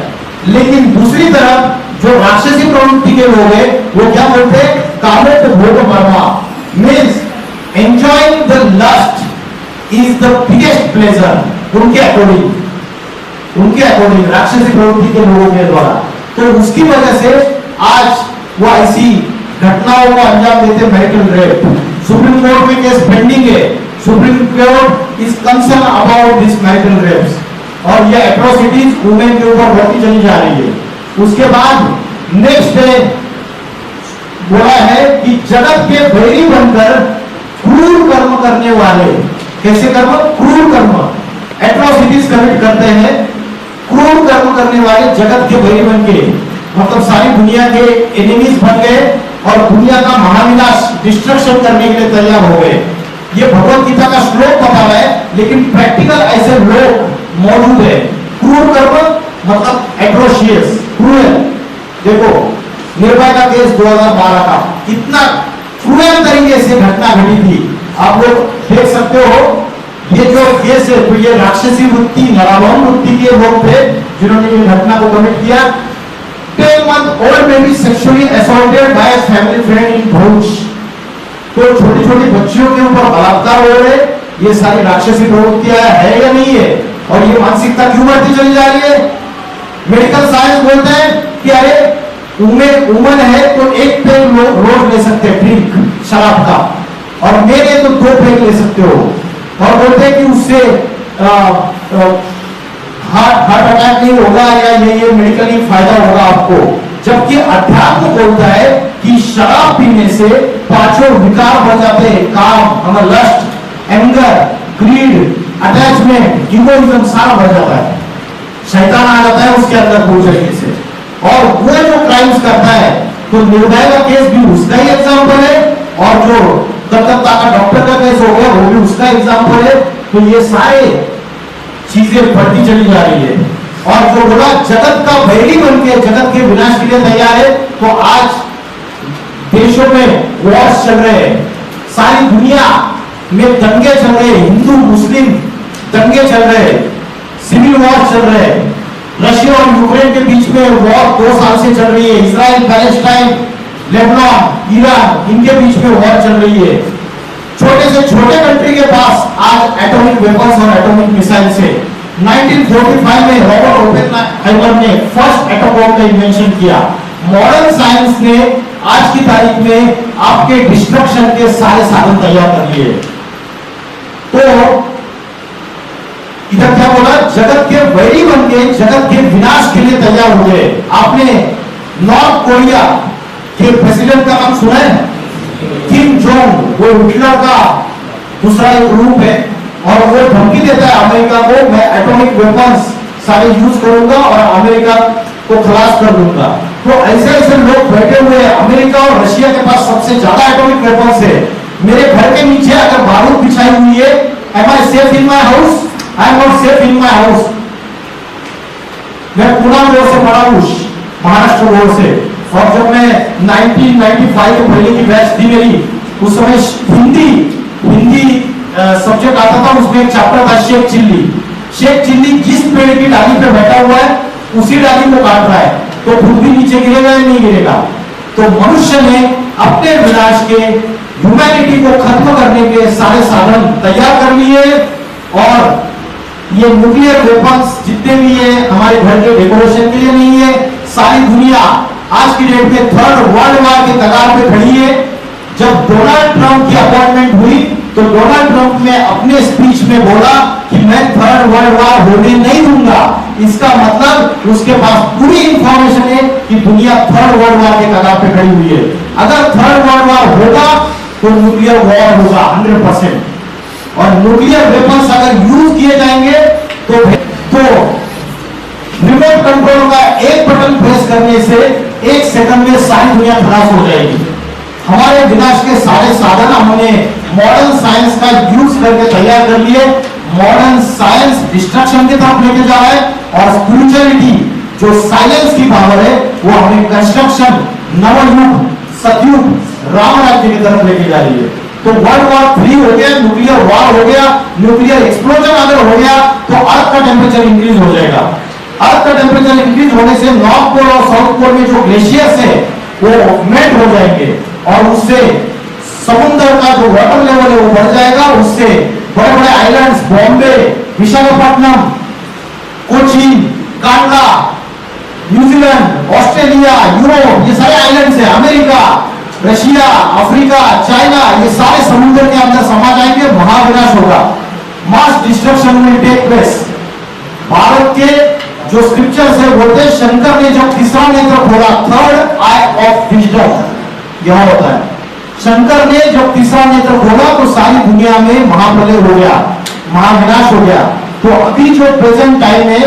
लेकिन दूसरी तरफ जो राक्षसी प्रवृत्ति के लोग हैं, वो क्या बोलते हैं? कामेत भोग मर्मा, means enjoying the lust is the biggest pleasure. उनके अकॉर्डिंग राक्षसी प्रवृत्ति के लोगों के द्वारा। तो उसकी वजह से आज वो ऐसी घटनाओं को अंजाम देते। मैरिटल रेप, सुप्रीम कोर्ट में केस पेंडिंग है। Supreme Court is concern about this marital rapes, और ये एट्रोसिटीज वुमेन के ऊपर बढ़ती चली जा रही है। उसके बाद नेक्स्ट है बोला है कि जगत के बैरी बनकर क्रूर कर्म करने वाले, कैसे कर्म? क्रूर कर्म, एट्रोसिटीज कमिट करते हैं। क्रूर कर्म करने वाले जगत के बैरी बन के, मतलब सारी दुनिया के एनिमीज बन गए और दुनिया का महाविनाश, डिस्ट्रक्शन करने के लिए तैयार हो गए। ये भगवत गीता का श्लोक बता रहा है, लेकिन प्रैक्टिकल ऐसे लोग मौजूद है। क्रूर कर्म मतलब एट्रोशियस, क्रूर, देखो निर्भया का केस 2012 का कितना क्रूएल तरीके से घटना घटी थी, आप लोग देख सकते हो। ये जो केस है तो ये राक्षसी वृत्ति, नराधम वृत्ति के लोग थे जिन्होंने ये घटना को कमिट किया। 10 month old baby sexually assaulted by a family friend in Bharuch. तो छोटी छोटी बच्चियों के ऊपर बलात्कार हो रहे, ये सारी राक्षसी प्रवृत्तियां है या नहीं है? और ये मानसिकता क्यों बढ़ती चली जा रही है? मेडिकल साइंस बोलते हैं कि अरे उमन है तो एक पेग रोज ले सकते हैं ड्रिंक शराब का, और मेरे तो 2 पेग ले सकते हो, और बोलते हैं कि उससे हार्ट अटैक नहीं होगा या ये मेडिकली फायदा होगा आपको। जबकि अध्यात्म बोलता है कि शराब पीने से 5 विकार बढ़ जाते हैं, काम, lust, anger, greed, attachment, egoism सारा बढ़ जाता है, शैतान आ जाता है उसके अंदर पूरी तरीके से, और वो जो क्राइम्स करता है। तो निर्भया का केस भी उसका ही एग्जाम्पल है, और जो कलकत्ता का डॉक्टर का केस हो गया वो भी उसका एग्जाम्पल है। तो ये सारे चीजें बढ़ती चली जा रही है, और जो बोला जगत का वैरी बन के जगत के विनाश के लिए तैयार है, तो आज देशों में वॉर्स चल रहे हैं, सारी दुनिया में दंगे चल रहे हैं, हिंदू मुस्लिम दंगे चल रहे हैं, सिविल वॉर चल रहे हैं, रशिया और यूक्रेन के बीच में वॉर 2 साल से चल रही है, इजराइल, पैलेस्टाइन, लेबनान, ईरान, इनके बीच में वॉर चल रही है। छोटे से छोटे कंट्री के पास आज एटॉमिक वेपन्स और एटॉमिक मिसाइल से 1945 में रॉबर्ट ओपेनहाइमर ने फर्स्ट एटॉम बॉम्ब का इन्वेंशन किया। मॉडर्न साइंस ने आज की तारीख में आपके डिस्ट्रक्शन के सारे साधन तैयार कर लिए। तो इधर क्या बोला, जगत के वैरी बन के जगत के विनाश के लिए तैयार हो गए। आपने नॉर्थ कोरिया के प्रेसिडेंट का नाम सुना है? किम जोंग, वो हिटलर का दूसरा एक रूप है, और वो धमकी देता है अमेरिका को, मैं एटॉमिक वेपन्स सारे यूज करूंगा और अमेरिका को खलास कर दूंगा। तो ऐसे ऐसे लोग बैठे हुए हैं। अमेरिका और रशिया के पास सबसे ज्यादा एटॉमिक वेपन्स है। मेरे घर के नीचे अगर बारूद बिछाई हुई है, am I safe in my house? I am not safe in my house. मैं पूना बोर्ड से पढ़ा हूं, महाराष्ट्र बोर्ड से, और जब मैं 1995 में पहले की बैच थी मेरी, उस समय हिंदी सब्जेक्ट आता था, उसमें एक चैप्टर था शेख चिल्ली। शेख चिल्ली जिस पेड़ की डाली पे बैठा हुआ है उसी डाली को काट रहा है, तो खुद भी नीचे गिरेगा या नहीं गिरेगा? तो मनुष्य ने अपने विनाश के, ह्यूमैनिटी को खत्म करने के सारे साधन तैयार कर लिए, और ये न्यूक्लियर वेपन्स जितने भी है हमारे घर के डेकोरेशन के लिए नहीं है। सारी दुनिया आज की डेट में 3rd वर्ल्ड वॉर के कगार पे खड़ी है। जब डोनाल्ड ट्रंप की अपॉइंटमेंट हुई तो डोनाल्ड ट्रंप ने अपने स्पीच में बोला कि मैं 3rd वर्ल्ड वॉर होने नहीं दूंगा। इसका मतलब उसके पास पूरी इंफॉर्मेशन है कि दुनिया 3rd वर्ल्ड वॉर के कगार पे खड़ी हुई है। अगर 3rd वर्ल्ड वॉर होगा तो न्यूक्लियर वॉर होगा 100%, और न्यूक्लियर वेपन्स अगर यूज किए जाएंगे तो रिमोट कंट्रोल का एक बटन प्रेस करने से 1 सेकंड में सारी दुनिया खलास हो जाएगी। हमारे विनाश के सारे साधन हमने मॉडर्न साइंस का यूज करके तैयार कर लिए। मॉडर्न साइंस डिस्ट्रक्शन की तरफ लेके जा रहा है, और स्पिरिचुअलिटी जो साइलेंस की पावर है वो हमें कंस्ट्रक्शन, नवयुग, सतयुग, राम राज्य की तरफ लेके जा रही है। तो वर्ल्ड वॉर 3 हो गया, न्यूक्लियर वॉर हो गया, न्यूक्लियर एक्सप्लोजन अगर हो गया तो अर्थ का टेम्परेचर इंक्रीज हो जाएगा। अर्थ का टेम्परेचर इंक्रीज होने से नॉर्थ पोल और साउथ पोल में जो ग्लेशियर्स है वो मेल्ट हो जाएंगे, और उससे समुद्र का जो वाटर लेवल है वो बढ़ जाएगा। उससे बड़े बड़े islands, Bombay, Visakhapatnam, Cochin, Kanda, New Zealand, Australia, Europe, ये सारे आइलैंड्स है, अमेरिका, रशिया, अफ्रीका, चाइना, ये सारे समुद्र के अंदर समा जाएंगे। महाविनाश होगा, mass destruction will take place. Bharat के जो स्क्रिप्चर्स है बोलते हैं शंकर ने जब तीसरा नेत्र खोला, 3rd आई ऑफ विजडम यह होता है, शंकर ने जब तीसरा नेत्र खोला तो सारी दुनिया में महाप्रलय हो गया, महाविनाश हो गया। तो अभी जो प्रेजेंट टाइम है,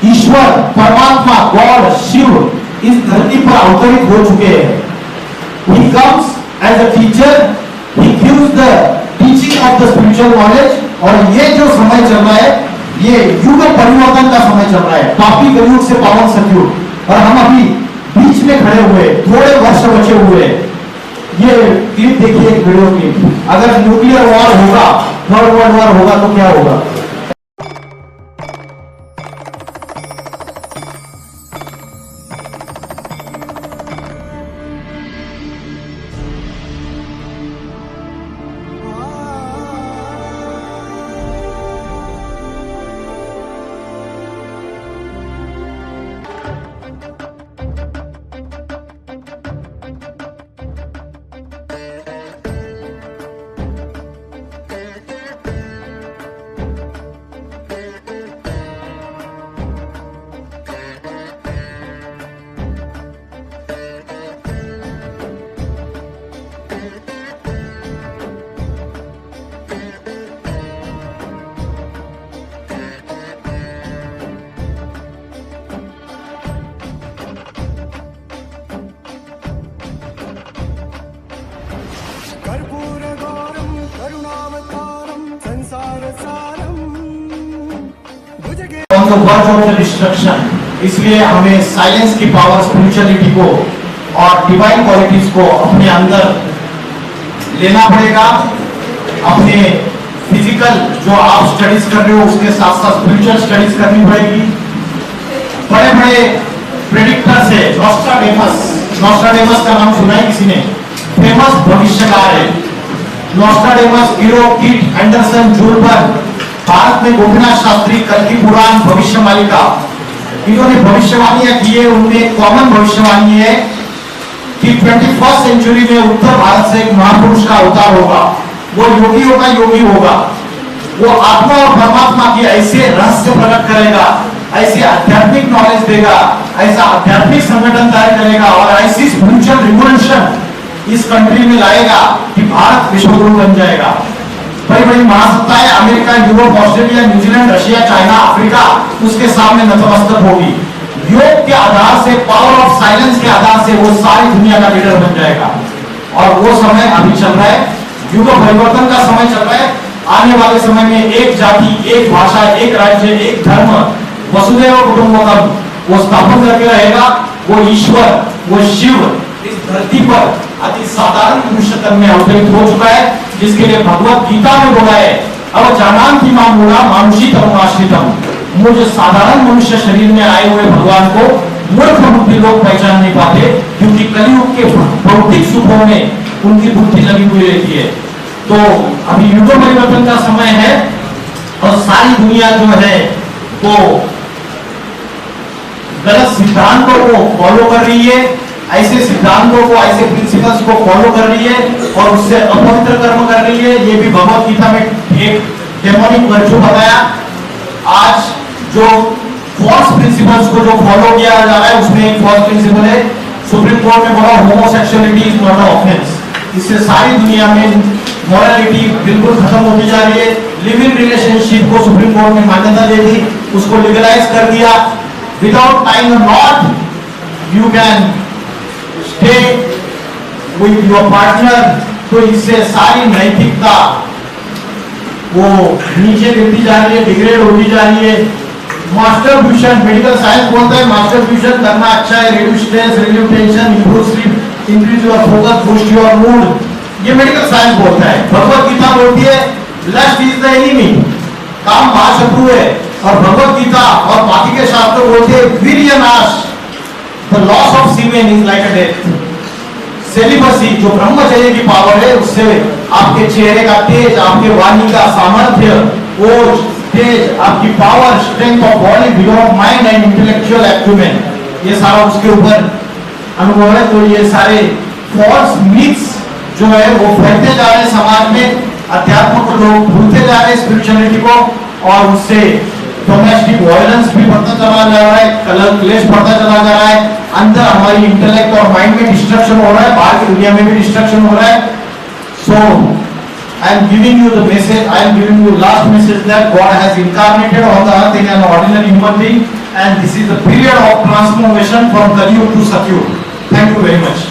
ईश्वर, परमात्मा, गॉड, शिव इस धरती पर अवतरित हो चुके हैं। He comes as a teacher, he gives the teaching of the spiritual knowledge, और ये जो समय चल रहा है ये युग परिवर्तन का समय चल रहा है, पापी कलयुग से पावन सतयुग। और हम अभी बीच में खड़े हुए, थोड़े वर्ष बचे हुए। ये क्लिप देखिए, एक वीडियो क्लिप। अगर न्यूक्लियर वॉर होगा, थर्ड वर्ल्ड वॉर होगा तो क्या होगा? कर्पूरगौरं करुणावतारं संसारसारं भुजगे on the verge of the destruction. इसलिए हमें साइलेंस की पावर, स्पिरिचुअलिटी को और डिवाइन क्वालिटीज को अपने अंदर लेना पड़ेगा। अपने फिजिकल जो आप स्टडीज कर रहे हो उसके साथ साथ स्पिरिचुअल स्टडीज करनी पड़ेगी। बड़े बड़े प्रेडिक्टर्स है, नॉस्ट्राडेमस का नाम सुना है किसी ने? फेमस भविष्यकार है नॉस्ट्राडेमस, हीरो, कीट, एंडरसन, जूलबर्ग। भारत में गोपीनाथ शास्त्री, कल्कि पुराण, भविष्यवाणिका, इन्होंने भविष्यवाणियां की है। उनमें कॉमन भविष्यवाणी है कि 21st सेंचुरी में उत्तर भारत से एक महापुरुष का अवतार होगा। वो योगी होगा। वो आत्मा और परमात्मा की ऐसे रहस्य प्रकट करेगा, ऐसे आध्यात्मिक नॉलेज देगा, ऐसा आध्यात्मिक संगठन तैयार करेगा और ऐसी स्पिरिचुअल रिवोल्यूशन इस कंट्री में लाएगा कि भारत विश्वगुरु बन जाएगा। बड़ी बड़ी महासत्ताएं America, Europe, Australia, New Zealand, Russia, China, Africa उसके सामने नतमस्तक होगी। योग के आधार से, पावर ऑफ साइलेंस के आधार से वो सारी दुनिया का लीडर बन जाएगा। और वो समय अभी चल रहा है, युग परिवर्तन का समय चल रहा है। आने वाले समय में एक जाति, एक भाषा, एक राज्य, एक धर्म, वसुधैव कुटुंबकम वो स्थापन करके रहेगा। वो ईश्वर, वो शिव इस धरती पर अति साधारण मनुष्य तन में अवतरित हो चुका है, जिसके लिए भगवत गीता में बोला है, अब जानन्ति मां मूढ़ा मानुषीतम आश्रितम। मुझे साधारण मनुष्य शरीर में आए हुए भगवान को मूर्ख बुद्धि लोग पहचान नहीं पाते, क्योंकि कलियुग के भौतिक सुखों में उनकी बुद्धि लगी हुई रहती है। तो अभी युग परिवर्तन का समय है और सारी दुनिया जो है वो गलत सिद्धांतों को फॉलो कर रही है, ऐसे सिद्धांतों को, ऐसे प्रिंसिपल्स को फॉलो कर रही है और उससे अपवित्र कर्म कर रही है। ये भी भगवत गीता में एक डेमोनिक वर्चू बताया। आज जो फॉल्स प्रिंसिपल्स को जो फॉलो किया जा रहा है उसमें एक फॉल्स प्रिंसिपल है, सुप्रीम कोर्ट ने बोला homosexuality is not a offence. इससे सारी दुनिया में मॉरलिटी बिल्कुल खत्म होती जा रही है। लिव इन रिलेशनशिप को सुप्रीम कोर्ट ने मान्यता दे दी, उसको लीगलाइज कर दिया। Without time not you can stay with your partner. तो इससे सारी नैतिकता वो नीचे गिरती जा रही है, डिग्रेड होती जा रही है। मास्टर फ्यूजन, मेडिकल साइंस बोलता है मास्टर फ्यूजन करना अच्छा है, reduce stress, relieve tension, improve sleep, increase your focus, boost your mood, ये मेडिकल साइंस बोलता है। भगवत गीता बोलती है लस्ट इज द एनिमी, काम महाशत्रु है। और भगवत गीता और बाकी के शास्त्र बोलते हैं वीर्य नाश, the loss of semen is like a death. Celibacy जो ब्रह्मचर्य की पावर है, उससे आपके चेहरे का तेज, आपके वाणी का सामर्थ्य, वो तेज, आपकी power, strength of body, vigour of mind and intellectual acumen, ये सारा उसके ऊपर अनुभव है। तो ये सारे फॉल्स मिथ्स जो है वो फैलते जा रहे हैं समाज में, अध्यात्म को लोग भूलते जा रहे हैं, स्पिरिचुअलिटी को, और उससे डोमेस्टिक वायलेंस भी बढ़ता चला जा रहा है, कलह क्लेश बढ़ता चला जा रहा है। अंदर हमारी इंटेलेक्ट और माइंड में डिस्ट्रक्शन हो रहा है, बाहर की दुनिया में भी डिस्ट्रक्शन हो रहा है। सो I am giving you the message, I am giving you last message that God has incarnated on the earth in an ordinary human being, and this is the period of transformation from Kaliyug to Satyug. Thank you very much.